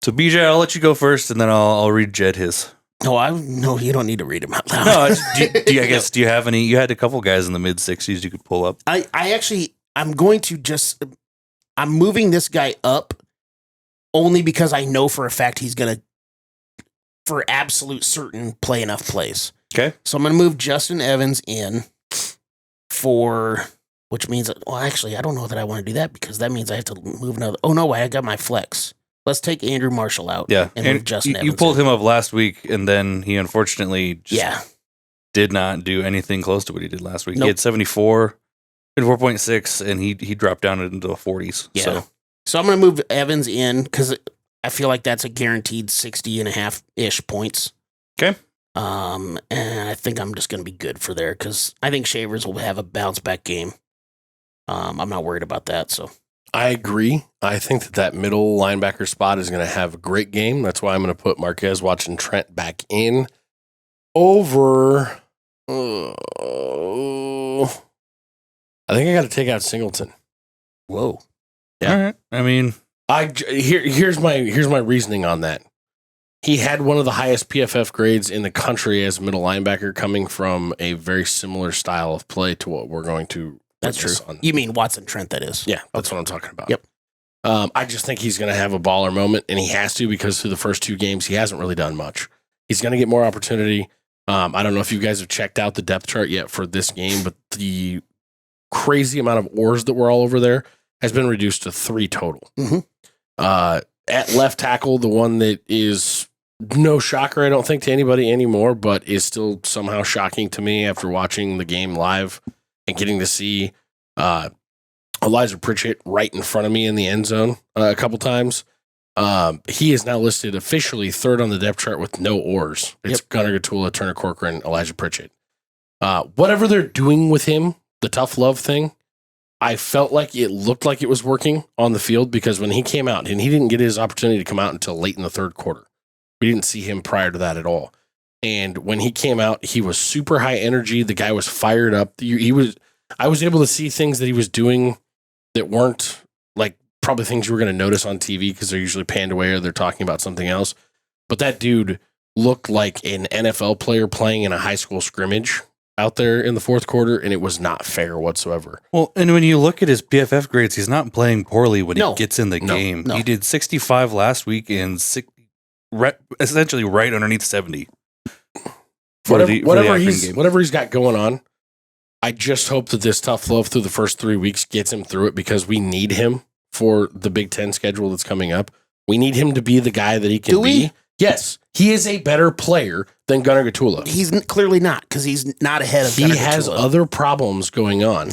So BJ, I'll let you go first, and then I'll read Jed his. No, you don't need to read them out loud. No, do you have any? You had a couple guys in the mid 60s you could pull up. I'm moving this guy up only because I know for a fact he's going to, for absolute certain, play enough plays. Okay. So I'm going to move Justin Evans in which means, actually, I don't know that I want to do that because that means I have to move another. Oh, no way. I got my flex. Let's take Andrew Marshall out. Yeah. And move Justin Evans. You pulled him up last week, and then he unfortunately did not do anything close to what he did last week. Nope. He had 74.6, and he dropped down into the 40s. Yeah. So I'm going to move Evans in because I feel like that's a guaranteed 60.5-ish points. Okay. And I think I'm just going to be good for there because I think Shavers will have a bounce back game. I'm not worried about that. So I agree. I think that middle linebacker spot is going to have a great game. That's why I'm going to put Marquez Watson Trent back in over. I think I got to take out Singleton. Whoa. Yeah. All right. I mean, here's my reasoning on that. He had one of the highest PFF grades in the country as middle linebacker, coming from a very similar style of play to what we're going to. That's true. You mean Watson Trent? That is. Yeah, that's what I'm talking about. Yep. I just think he's going to have a baller moment, and he has to because through the first 2 games he hasn't really done much. He's going to get more opportunity. I don't know if you guys have checked out the depth chart yet for this game, but the crazy amount of oars that were all over there has been reduced to 3 total. Mm-hmm. at left tackle, the one that is no shocker, I don't think, to anybody anymore, but is still somehow shocking to me after watching the game live and getting to see Elijah Pritchett right in front of me in the end zone a couple times. He is now listed officially third on the depth chart with no oars. It's Gunnar Gatula, Turner Corcoran, Elijah Pritchett. Whatever they're doing with him, the tough love thing, I felt like it looked like it was working on the field because when he came out, and he didn't get his opportunity to come out until late in the third quarter. We didn't see him prior to that at all. And when he came out, he was super high energy. The guy was fired up. I was able to see things that he was doing that weren't like probably things you were going to notice on TV because they're usually panned away or they're talking about something else. But that dude looked like an NFL player playing in a high school scrimmage out there in the fourth quarter, and it was not fair whatsoever. Well, and when you look at his PFF grades, he's not playing poorly when he gets in the game. No. He did 65 last week and essentially right underneath 70. Whatever he's got going on, I just hope that this tough love through the first 3 weeks gets him through it because we need him for the Big Ten schedule that's coming up. We need him to be the guy that he can be. Yes, he is a better player than Gunnar Gatula. He's clearly not because he's not ahead of Gunnar Gatula. He has other problems going on,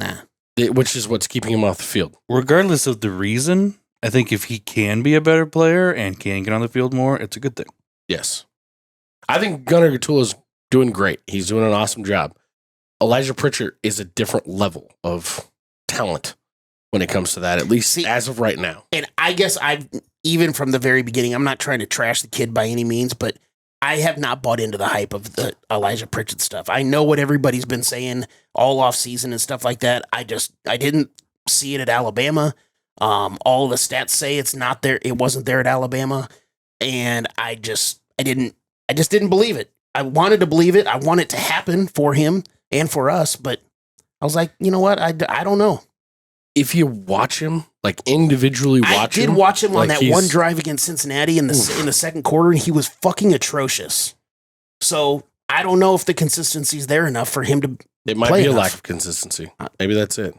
which is what's keeping him off the field. Regardless of the reason, I think if he can be a better player and can get on the field more, it's a good thing. Yes. I think Gunnar Gatula is doing great. He's doing an awesome job. Elijah Pritchett is a different level of talent when it comes to that, at least as of right now. And I guess even from the very beginning, I'm not trying to trash the kid by any means, but I have not bought into the hype of the Elijah Pritchett stuff. I know what everybody's been saying all off season and stuff like that. I didn't see it at Alabama. All the stats say it's not there. It wasn't there at Alabama. And I just didn't believe it. I wanted to believe it. I want it to happen for him and for us, but I was like, you know what? I don't know. If you watch him, like individually watch him. I did watch him on like that one drive against Cincinnati in the second quarter, and he was fucking atrocious. So I don't know if the consistency's there enough for him to It might play be a enough. lack of consistency. Maybe that's it.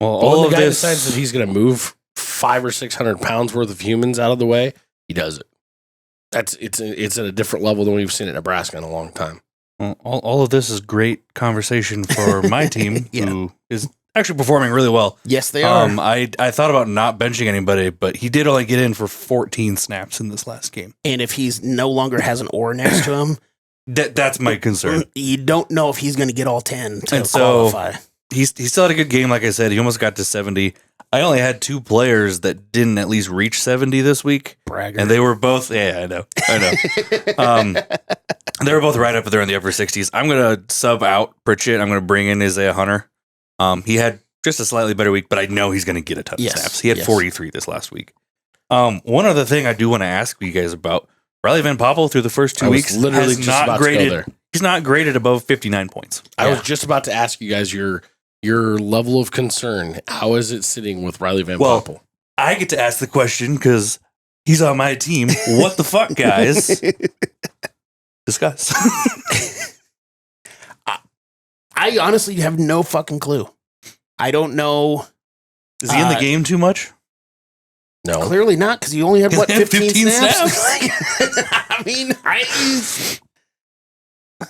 Well, When all the of guy this decides that he's going to move 500 or 600 pounds worth of humans out of the way, he does it. It's at a different level than we've seen at Nebraska in a long time. Well, all of this is great conversation for my team, who is actually performing really well. Yes, they are. I thought about not benching anybody, but he did only get in for 14 snaps in this last game. And if he's no longer has an oar next to him, That's my concern. you don't know if he's going to get all 10 to And so qualify. he still had a good game, like I said. He almost got to 70. I only had two players that didn't at least reach 70 this week. Bragger. And they were both, I know. They were both right up there in the upper 60s. I'm going to sub out Pritchett. I'm going to bring in Isaiah Hunter. He had just a slightly better week, but I know he's going to get a ton of snaps. He had 43 this last week. One other thing I do want to ask you guys about, Riley Van Poppel through the first 2 weeks literally has just not about to go graded. there. He's not graded above 59 points. I was just about to ask you guys your level of concern. How is it sitting with Riley Van Poppel? I get to ask the question because he's on my team. What the fuck, guys? Discuss. I honestly have no fucking clue. I don't know. Is he in the game too much? No. Clearly not, because he only had, what, 15 snaps? snaps?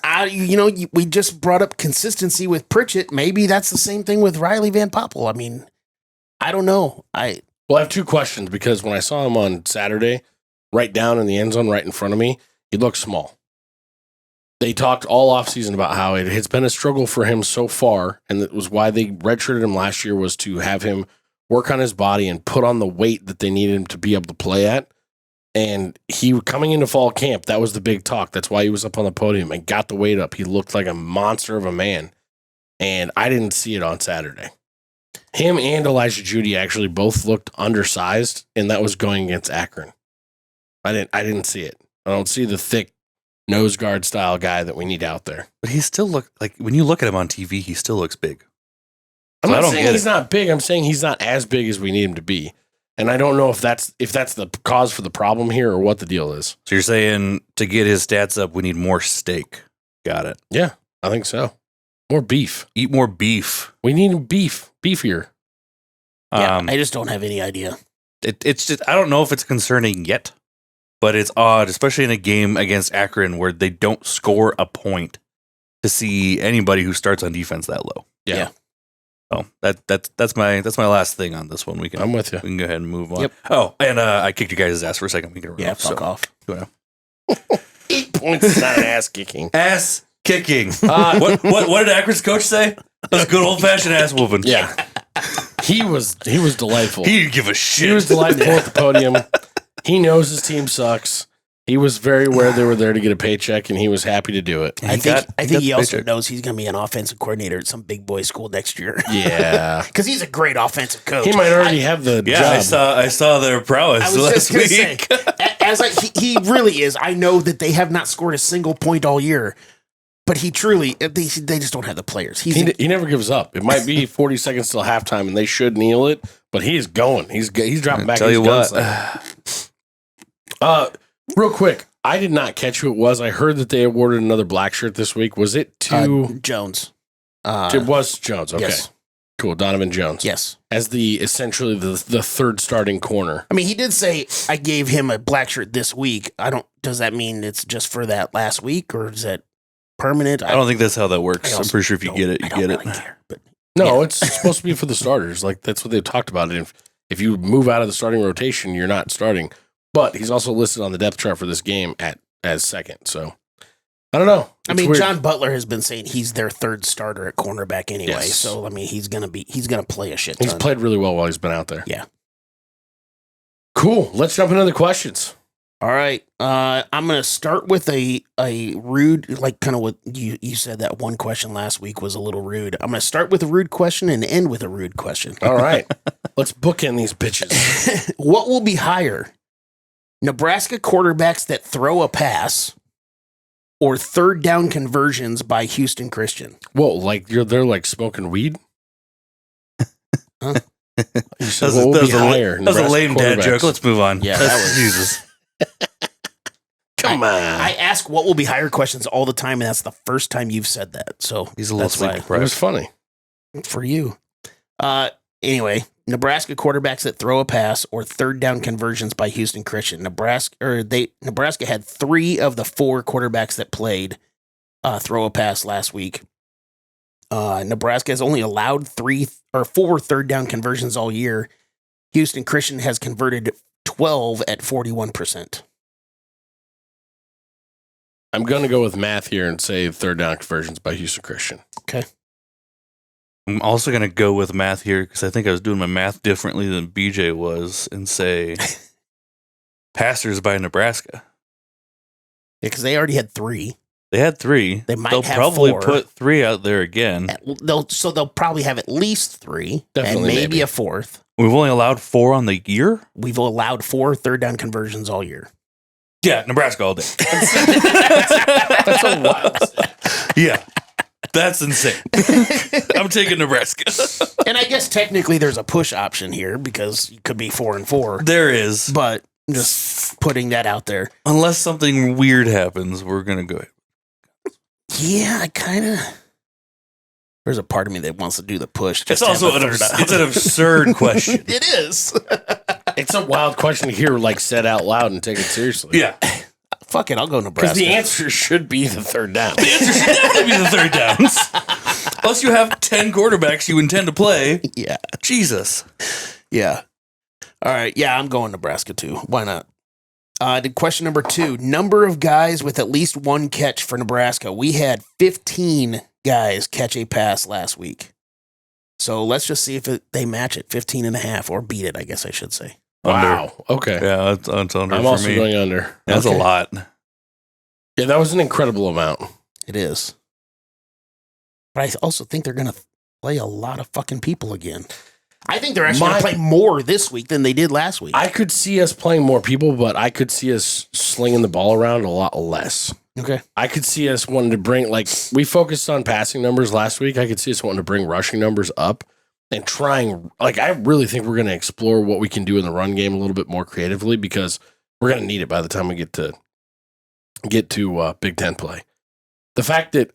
I mean, we just brought up consistency with Pritchett. Maybe that's the same thing with Riley Van Poppel. I mean, I don't know. Well, I have two questions because when I saw him on Saturday, right down in the end zone, right in front of me, he looked small. They talked all offseason about how it has been a struggle for him so far, and that was why they redshirted him last year, was to have him work on his body and put on the weight that they needed him to be able to play at. And he, coming into fall camp, that was the big talk. That's why he was up on the podium and got the weight up. He looked like a monster of a man, and I didn't see it on Saturday. Him and Elijah Judy actually both looked undersized, and that was going against Akron. I didn't see it. I don't see the thick nose guard style guy that we need out there. But he still look like, when you look at him on TV, he still looks big. I'm So I not don't saying get he's not big. I'm saying he's not as big as we need him to be. And I don't know if that's the cause for the problem here or what the deal is. So you're saying to get his stats up, we need more steak. Got it. Yeah, I think so. More beef. Eat more beef. We need beefier. I just don't have any idea. it's just, I don't know if it's concerning yet, but it's odd, especially in a game against Akron where they don't score a point, to see anybody who starts on defense that low. Yeah. So that's my last thing on this one. I'm with you. We can go ahead and move on. Yep. Oh, and I kicked you guys' ass for a second. We can Yeah, fuck off. 8 points is not an ass kicking. Ass kicking. What did Akron's coach say? That was a good old fashioned ass whooping. Yeah. He was delightful. He didn't give a shit. He was delightful at the podium. He knows his team sucks. He was very aware they were there to get a paycheck, and he was happy to do it. I think he also paycheck. knows he's going to be an offensive coordinator at some big boy school next year. Yeah. Because he's a great offensive coach. He might already have the Yeah, job. I saw their prowess I was last just going to week. say, he really is. I know that they have not scored a single point all year, but he truly, they just don't have the players. He never gives up. It might be 40 seconds till halftime, and they should kneel it, but he is going. He's dropping back. Tell you what. Real quick, I did not catch who it was. I heard that they awarded another black shirt this week. Was it to Jones? it was Jones. Okay, Yes. cool. Donovan Jones. Yes. As essentially the third starting corner. I mean, he did say I gave him a black shirt this week. Does that mean it's just for that last week, or is that permanent? I don't think that's how that works. I I'm also pretty sure if you don't- get it, I you don't get really it. care, but No, Yeah. it's supposed to be for the starters. Like that's what they've talked about. And if you move out of the starting rotation, you're not starting. But he's also listed on the depth chart for this game as second. So I don't know. I It's mean, weird. John Butler has been saying he's their third starter at cornerback anyway. Yes. So I mean, he's gonna play a shit He's ton. played really well while he's been out there. Yeah. Cool. Let's jump into the questions. All right, I'm gonna start with a rude, like kind of what you said. That one question last week was a little rude. I'm gonna start with a rude question and end with a rude question. All right. Let's bookend these bitches. What will be higher? Nebraska quarterbacks that throw a pass or third down conversions by Houston Christian? Whoa, like they're like smoking weed? Huh? You said what will be higher? That was a Nebraska lame dad quarterbacks. joke. Let's move on. Yeah, that was- Jesus. Come on. I ask what will be higher questions all the time, and that's the first time you've said that. So He's a little that's sleep why- It was deprived. funny. for you. Anyway, Nebraska quarterbacks that throw a pass or third down conversions by Houston Christian. Nebraska had 3 of the 4 quarterbacks that played throw a pass last week. Nebraska has only allowed 4 third down conversions all year. Houston Christian has converted 12 at 41%. I'm going to go with math here and say third down conversions by Houston Christian. I'm also going to go with math here because I think I was doing my math differently than BJ was and say passers by Nebraska. Yeah, because they already had 3. They had 3. They might They'll have probably 4. put 3 out there again. They'll probably have at least 3 Definitely, and maybe maybe. a 4th. We've only allowed 4 on the year? We've allowed 4 third down conversions all year. Yeah, Nebraska all day. That's a wild Yeah. That's insane. I'm taking Nebraska. And I guess technically there's a push option here because you could be 4 and 4, There is. but just putting that out there. Unless something weird happens, we're going to go ahead. Yeah, I kind of. There's a part of me that wants to do the push. It's just to have also the third down. it's an absurd question. It is. It's a wild question to hear, like, said out loud and take it seriously. Yeah. Fuck it, I'll go Because Nebraska. the answer should be the third down. The answer should definitely be the third downs. Unless you have 10 quarterbacks you intend to play. Yeah, Jesus. yeah. All right, yeah, I'm going Nebraska too. Why not? Question number 2: number of guys with at least 1 catch for Nebraska. We had 15 guys catch a pass last week. So let's just see if they match it, 15 and a half, or beat it, I guess I should say. Wow. Okay. Yeah, that's under I'm for also me. going under. That's Okay. a lot. Yeah, that was an incredible amount. It is. But I also think they're going to play a lot of fucking people again. I think they're actually going to play more this week than they did last week. I could see us playing more people, but I could see us slinging the ball around a lot less. Okay. I could see us wanting to bring, like, we focused on passing numbers last week. I could see us wanting to bring rushing numbers up and trying, like, I really think we're going to explore what we can do in the run game a little bit more creatively because we're going to need it by the time we get to Big Ten play. The fact that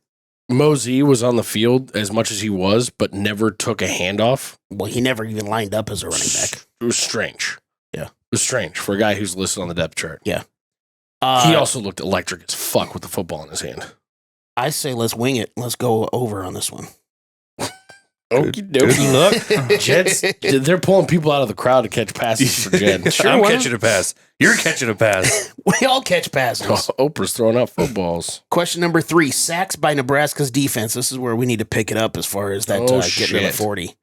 Mosey was on the field as much as he was, but never took a handoff, Well, he never even lined up as a running back. it was strange. Yeah. was strange for a guy who's listed on the depth chart. Yeah. He also looked electric as fuck with the football in his hand. I say let's wing it. Let's go over on this one. Okie dokie. Look, Jed's, they're pulling people out of the crowd to catch passes for Jed. I'm catching a pass. You're catching a pass. We all catch passes. Oprah's throwing out footballs. Question number 3, sacks by Nebraska's defense. This is where we need to pick it up as far as that getting to the 40.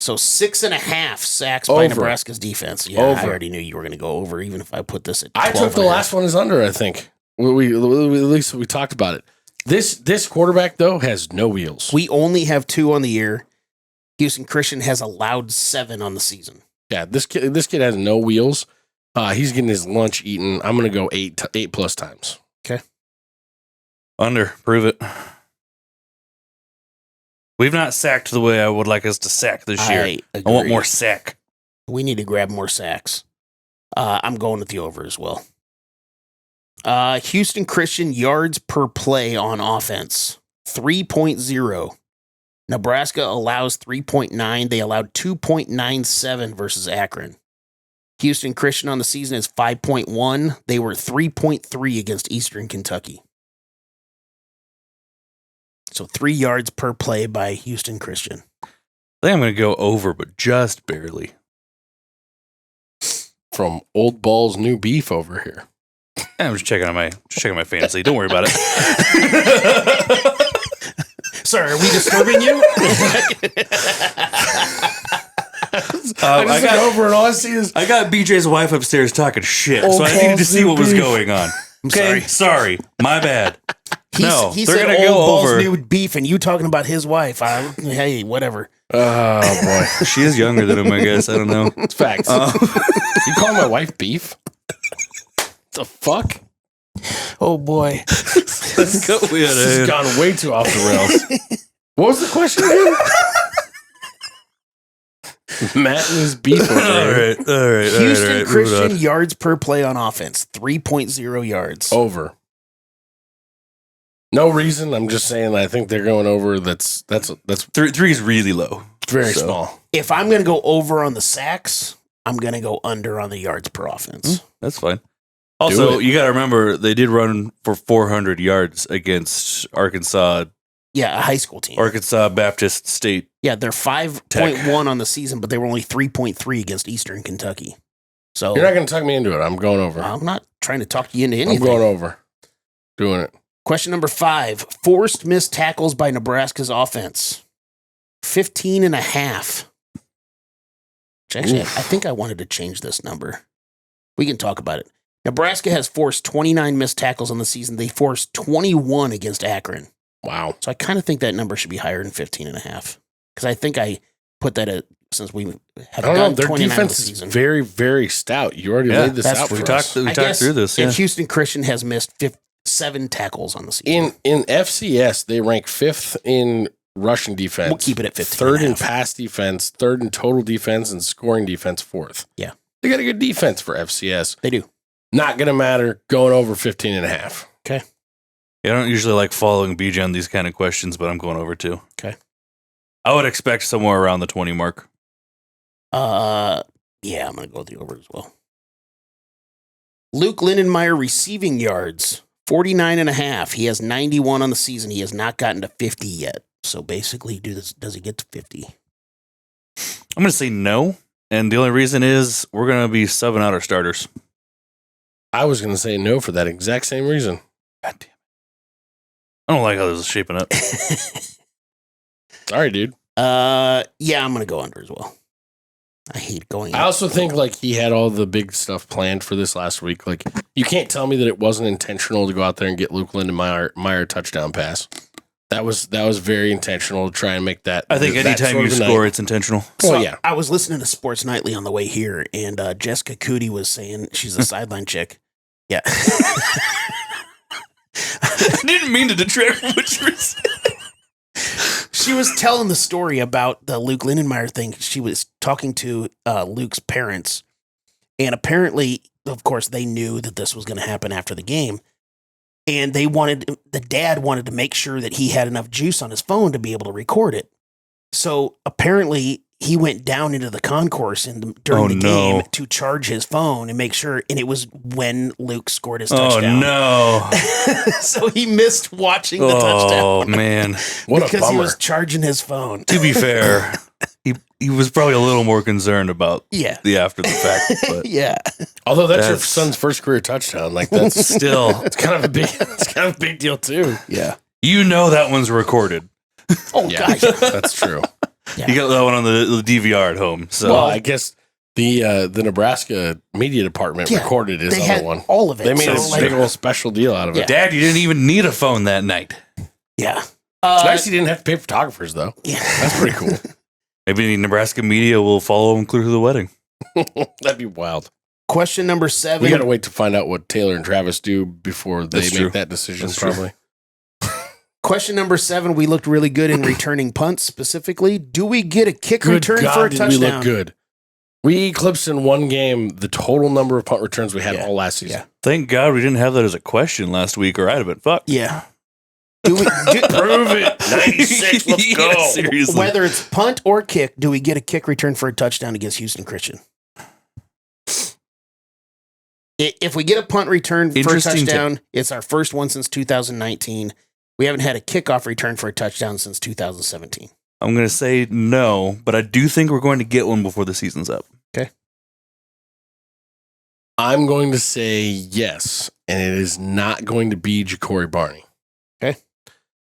So 6.5 sacks by Nebraska's defense. Yeah, I already knew you were going to go over, even if I put this at 12. I took the last one as under, I think. At least we talked about it. This quarterback, though, has no wheels. We only have 2 on the year. Houston Christian has allowed 7 on the season. Yeah, this kid has no wheels. He's getting his lunch eaten. I'm going to go 8 plus times. Okay. Under. Prove it. We've not sacked the way I would like us to sack this year. I want more sack. We need to grab more sacks. I'm going with the over as well. Houston Christian yards per play on offense, 3.0. Nebraska allows 3.9. They allowed 2.97 versus Akron. Houston Christian on the season is 5.1. They were 3.3 against Eastern Kentucky. So 3 yards per play by Houston Christian. I think I'm going to go over, but just barely. From Old Ball's new beef over here. I'm just checking my fantasy. Don't worry about it. Sorry, are we disturbing you? I got over and all I see is I got BJ's wife upstairs talking shit, so I needed to see what was going on. Okay, sorry, my bad. He said gonna Old go Ball's over. new beef, and you talking about his wife. Hey, whatever. oh boy, She is younger than him, I guess. I don't know. it's facts. You call my wife beef? The fuck? Oh boy. Let's go. This has gone way too off the rails. What was the question again? Matt and his beef over here. All right. Houston Christian yards per play on offense, 3.0 yards. Over. No reason. I'm just saying. I think they're going over. That's Three is really low. very small. If I'm going to go over on the sacks, I'm going to go under on the yards per offense. That's fine. Also, you got to remember they did run for 400 yards against Arkansas Yeah, a high school team. Arkansas Baptist State. Yeah, they're 5.1 on the season, but they were only 3.3 against Eastern Kentucky. So You're not going to talk me into it. I'm going over. I'm not trying to talk you into anything. I'm going over. Doing it. Question number 5. Forced missed tackles by Nebraska's offense. 15.5. Actually, I think I wanted to change this number. We can talk about it. Nebraska has forced 29 missed tackles on the season. They forced 21 against Akron. Wow. So I kind of think that number should be higher than 15.5. Because I think I put that at, since we have I don't know. done Their 29 defense the is season. very, very stout. You already laid this that's out true. for We us. talked I guess through this. if Yeah. Houston Christian has missed 7 tackles on the season. In FCS, they rank 5th in rushing defense. We'll keep it at 15. 3rd in pass defense, 3rd in total defense, and scoring defense, 4th. Yeah. They got a good defense for FCS. They do. Not going to matter. Going over 15.5. Okay. Yeah, I don't usually like following BJ on these kind of questions, but I'm going over too. Okay. I would expect somewhere around the 20 mark. Yeah, I'm going to go with the over as well. Luke Lindenmeyer receiving yards, 49.5. He has 91 on the season. He has not gotten to 50 yet. So basically, does he get to 50? I'm going to say no. And the only reason is we're going to be subbing out our starters. I was going to say no for that exact same reason. God damn it. I don't like how this is shaping up. Sorry, dude. Yeah, I'm going to go under as well. I hate going I also think like he had all the big stuff planned for this last week. Like you can't tell me that it wasn't intentional to go out there and get Luke Lindenmeyer a touchdown pass. That was very intentional to try and make that. I think that anytime sort you of a score, night. it's intentional. Well, yeah. I was listening to Sports Nightly on the way here, and Jessica Cootie was saying, she's a sideline chick. Yeah. I didn't mean to detract from what you were saying. She was telling the story about the Luke Lindenmeyer thing. She was talking to Luke's parents, and apparently, of course, they knew that this was going to happen after the game, and the dad wanted to make sure that he had enough juice on his phone to be able to record it. So apparently, he went down into the concourse during the game to charge his phone and make sure, and it was when Luke scored his touchdown. Oh, no. So he missed watching the touchdown. Oh, man. What a because bummer. he was charging his phone. To be fair, he was probably a little more concerned about the after the fact. But Yeah. Although that's your son's first career touchdown, like that's still, it's kind of a big deal too. Yeah. you know that one's recorded. Oh, Yeah, gosh. that's true. Yeah. You got that one on the DVR at home. So Well, I guess the Nebraska media department recorded his they other had one. all of it. They made So, a big old special deal out of it. Dad, you didn't even need a phone that night. Yeah. It's nice you didn't have to pay photographers though. Yeah. That's pretty cool. Maybe Nebraska media will follow him clear to the wedding. That'd be wild. Question number 7. We got to wait to find out what Taylor and Travis do before they That's make true. that decision. That's true. Probably. Question number 7. We looked really good in returning punts specifically. Do we get a kick Good return God, for a did touchdown? we look good? We eclipsed in one game the total number of punt returns we had Yeah. all last season. Yeah. Thank God we didn't have that as a question last week, or I'd have been fucked. Yeah. Do we, Prove it. 96. Let's Yeah, go. seriously. whether it's punt or kick, do we get a kick return for a touchdown against Houston Christian? If we get a punt return for a Interesting touchdown, it's our first one since 2019. We haven't had a kickoff return for a touchdown since 2017. I'm going to say no, but I do think we're going to get one before the season's up. I'm going to say yes, and it is not going to be Ja'Cory Barney.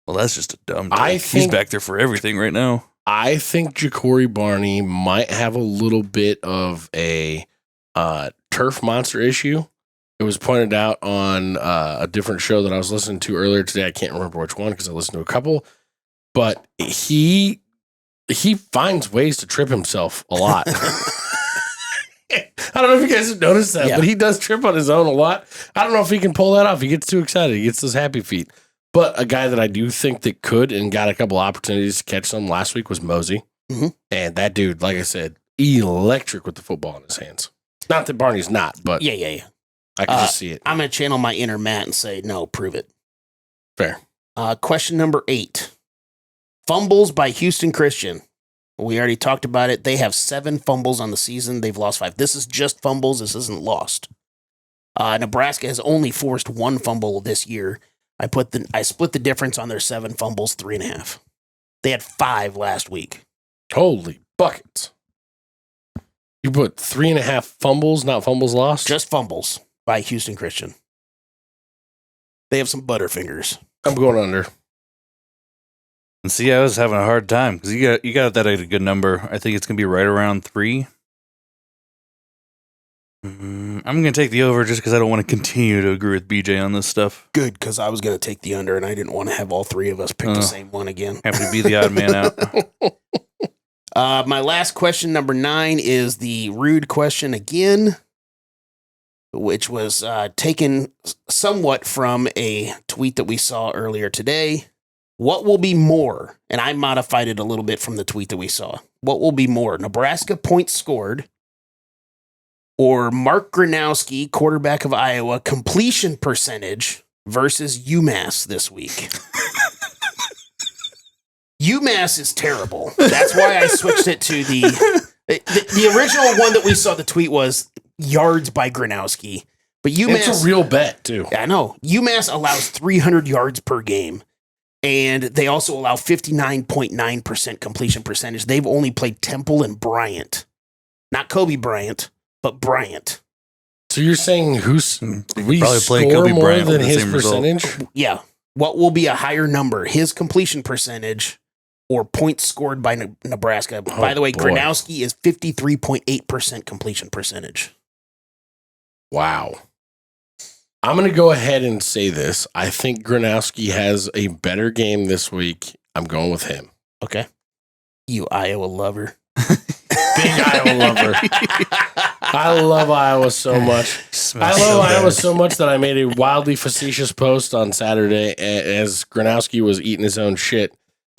Well, that's just a dumb I take. He's think- back there for everything right now. I think Ja'Cory Barney might have a little bit of a turf monster issue. It was pointed out on a different show that I was listening to earlier today. I can't remember which one because I listened to a couple, but he finds ways to trip himself a lot. I don't know if you guys have noticed that, Yeah. but he does trip on his own a lot. I don't know if he can pull that off. He gets too excited. He gets those happy feet. But a guy that I do think that could and got a couple opportunities to catch some last week was Mosey. Mhm. And that dude, like I said, electric with the football in his hands. Not that Barney's not, but Yeah. I can just see it. I'm going to channel my inner Matt and say, no, prove it. Fair. Question number 8. Fumbles by Houston Christian. We already talked about it. They have 7 fumbles on the season. They've lost 5. This is just fumbles. This isn't lost. Nebraska has only forced 1 fumble this year. I split the difference on their 7 fumbles, 3.5. They had 5 last week. Holy buckets. You put 3.5 fumbles, not fumbles lost? Just fumbles by Houston Christian. They have some butterfingers. I'm going under. And see, I was having a hard time because you got that at a good number. I think it's going to be right around 3. I'm going to take the over just because I don't want to continue to agree with BJ on this stuff. Good, because I was going to take the under, and I didn't want to have all 3 of us pick the Oh. same one again. Have to be the odd man out. My last question, number 9, is the rude question again, which was taken somewhat from a tweet that we saw earlier today. What will be more? And I modified it a little bit from the tweet that we saw. What will be more? Nebraska points scored or Mark Gronowski, quarterback of Iowa, completion percentage versus UMass this week? UMass is terrible. That's why I switched it to the original one that we saw. The tweet was yards by Gronowski, but UMass, It's a real bet, too. I know UMass allows 300 yards per game, and they also allow 59.9% completion percentage. They've only played Temple and Bryant, not Kobe Bryant, but Bryant. So you're saying we Probably play score Kobe more Bryant than with the his same result. percentage? Yeah. What will be a higher number, his completion percentage or points scored by Nebraska? By the way, boy. Gronowski is 53.8% completion percentage. Wow. I'm going to go ahead and say this. I think Gronowski has a better game this week. I'm going with him. Okay. You Iowa lover. Big Iowa lover. I love Iowa so much. I love Iowa so much that I made a wildly facetious post on Saturday as Gronowski was eating his own shit.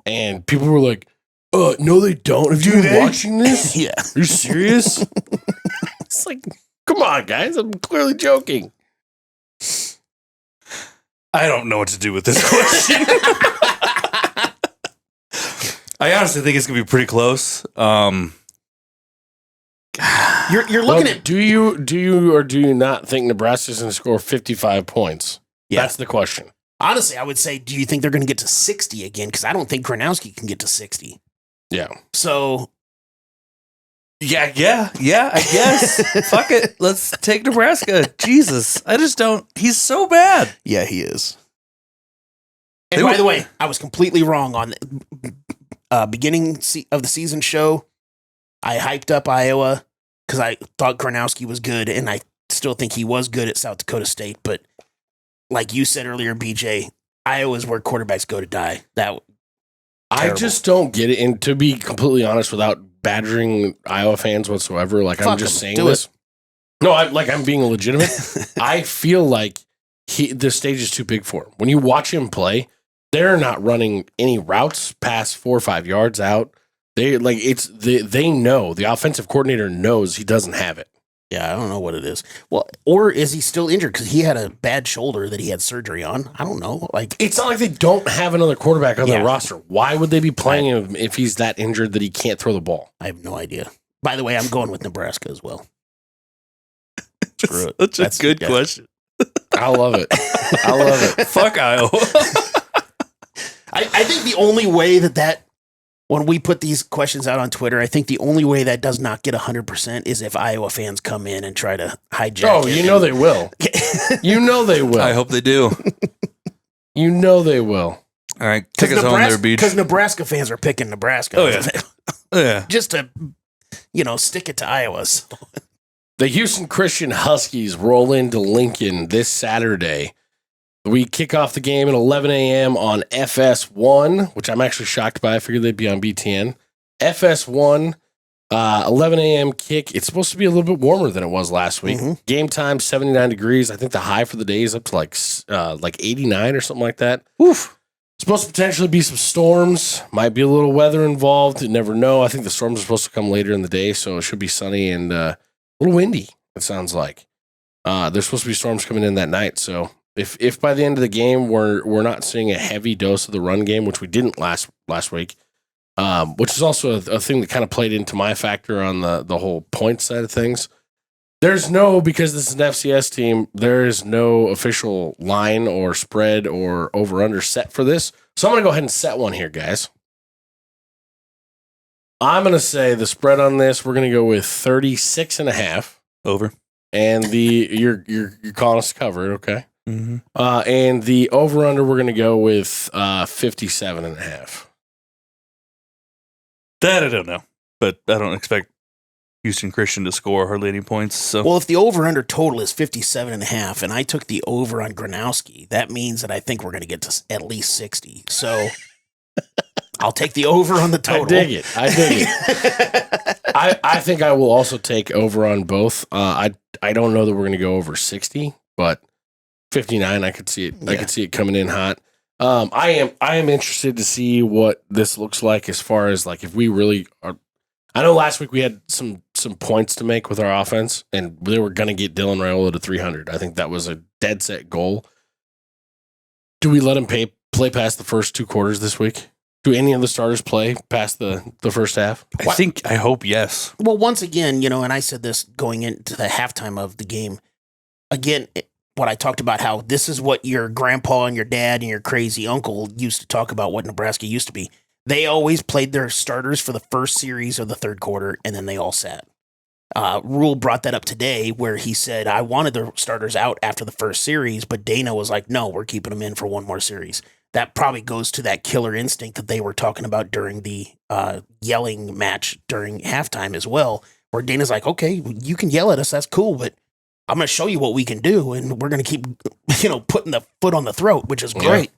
And people were like, no, they don't. Have you been watching this? Yeah. Are you serious? It's like, come on, guys. I'm clearly joking. I don't know what to do with this question. I honestly think it's going to be pretty close. You're looking at. Do you or do you not think Nebraska's going to score 55 points? Yeah. That's the question. Honestly, I would say, do you think they're going to get to 60 again? Because I don't think Gronowski can get to 60. Yeah. So Yeah, I guess. Fuck it. Let's take Nebraska. Jesus. I just don't. He's so bad. yeah, he is. And by the way, I was completely wrong on the beginning of the season show. I hyped up Iowa because I thought Gronowski was good, and I still think he was good at South Dakota State. But like you said earlier, BJ, Iowa is where quarterbacks go to die. I just don't get it. And to be completely honest, without badgering Iowa fans whatsoever, like Fuck I'm just 'em. saying Do this. No, I'm being legitimate. I feel like the stage is too big for him. When you watch him play, they're not running any routes past 4 or 5 yards out. They know, the offensive coordinator knows he doesn't have it. Yeah, I don't know what it is. Well, or is he still injured because he had a bad shoulder that he had surgery on? I don't know. Like, It's not like they don't have another quarterback on Yeah. their roster. Why would they be playing him if he's that injured that he can't throw the ball? I have no idea. By the way, I'm going with Nebraska as well. Screw it. Such a That's- good yeah. question. I love it. I love it. Fuck Iowa. I think the only way that when we put these questions out on Twitter, I think the only way that does not get 100% is if Iowa fans come in and try to hijack. Oh, it. you know they will. You know they will. I hope they do. You know they will. All right. Take us home there, Beach. Because Nebraska fans are picking Nebraska. Oh, yeah. Yeah. Just to, stick it to Iowa. So. The Houston Christian Huskies roll into Lincoln this Saturday. We kick off the game at 11 a.m. on FS1, which I'm actually shocked by. I figured they'd be on BTN. FS1, 11 a.m. kick. It's supposed to be a little bit warmer than it was last week. Mhm. Game time, 79 degrees. I think the high for the day is up to like 89 or something like that. Oof. Supposed to potentially be some storms. Might be a little weather involved. You never know. I think the storms are supposed to come later in the day, so it should be sunny and a little windy, it sounds like. There's supposed to be storms coming in that night, so if by the end of the game we're not seeing a heavy dose of the run game, which we didn't last week, which is also a thing that kind of played into my factor on the whole point side of things. Because this is an FCS team, there is no official line or spread or over-under set for this. So I'm going to go ahead and set one here, guys. I'm going to say the spread on this, we're going to go with 36.5. Over. And you're calling us to cover it, okay? Mm-hmm. And the over-under, we're going to go with 57.5. That I don't know. But I don't expect Houston Christian to score hardly any points. So Well, if the over-under total is 57.5, and I took the over on Gronowski, that means that I think we're going to get to at least 60. So I'll take the over on the total. I dig it. I think I will also take over on both. I don't know that we're going to go over 60, but 59, I could see it. Yeah. I could see it coming in hot. I am interested to see what this looks like as far as like if we really are. I know last week we had some points to make with our offense, and they were going to get Dylan Raiola to 300. I think that was a dead set goal. Do we let him play past the first 2 quarters this week? Do any of the starters play past the first half? I hope yes. Well, once again, and I said this going into the halftime of the game. Again, what I talked about, how this is what your grandpa and your dad and your crazy uncle used to talk about what Nebraska used to be. They always played their starters for the first series of the third quarter, and then they all sat. Rhule brought that up today where he said, I wanted the starters out after the first series, but Dana was like, no, we're keeping them in for one more series. That probably goes to that killer instinct that they were talking about during the yelling match during halftime as well, where Dana's like, okay, you can yell at us, that's cool, but I'm going to show you what we can do, and we're going to keep, putting the foot on the throat, which is great.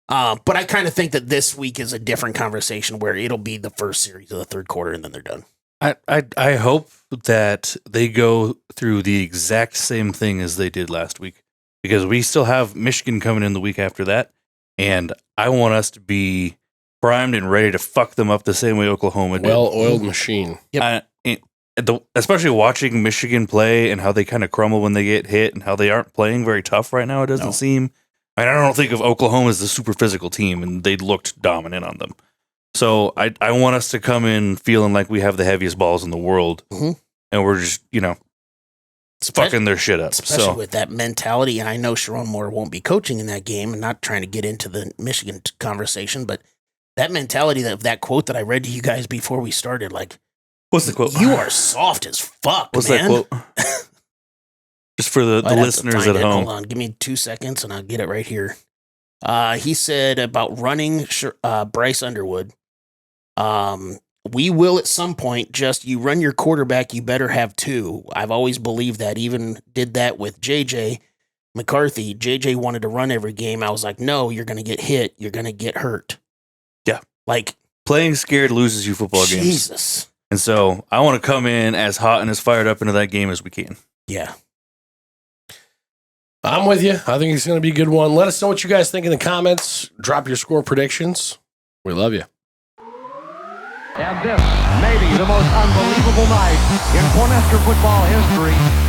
But I kind of think that this week is a different conversation where it'll be the first series of the third quarter, and then they're done. I hope that they go through the exact same thing as they did last week, because we still have Michigan coming in the week after that, and I want us to be primed and ready to fuck them up the same way Oklahoma did. Well-oiled machine. Especially watching Michigan play and how they kind of crumble when they get hit and how they aren't playing very tough right now. It doesn't seem. I don't think of Oklahoma as the super physical team, and they looked dominant on them. So I want us to come in feeling like we have the heaviest balls in the world and we're just, fucking their shit up. Especially So with that mentality, and I know Sharon Moore won't be coaching in that game, and not trying to get into the Michigan conversation, but that mentality of that quote that I read to you guys before we started, like, what's the quote? You are soft as fuck, What's man. that quote? Just for the I'd have to listeners find at it. home. Hold on, give me 2 seconds, and I'll get it right here. He said about running Bryce Underwood. We will at some point, just you run your quarterback, you better have two. I've always believed that. Even did that with JJ McCarthy. JJ wanted to run every game. I was like, no, you're going to get hit. You're going to get hurt. Yeah. Like, playing scared loses you football games. Jesus. And so I want to come in as hot and as fired up into that game as we can. Yeah. I'm with you. I think it's going to be a good one. Let us know what you guys think in the comments. Drop your score predictions. We love you. And this may be the most unbelievable night in Cornhusker football history.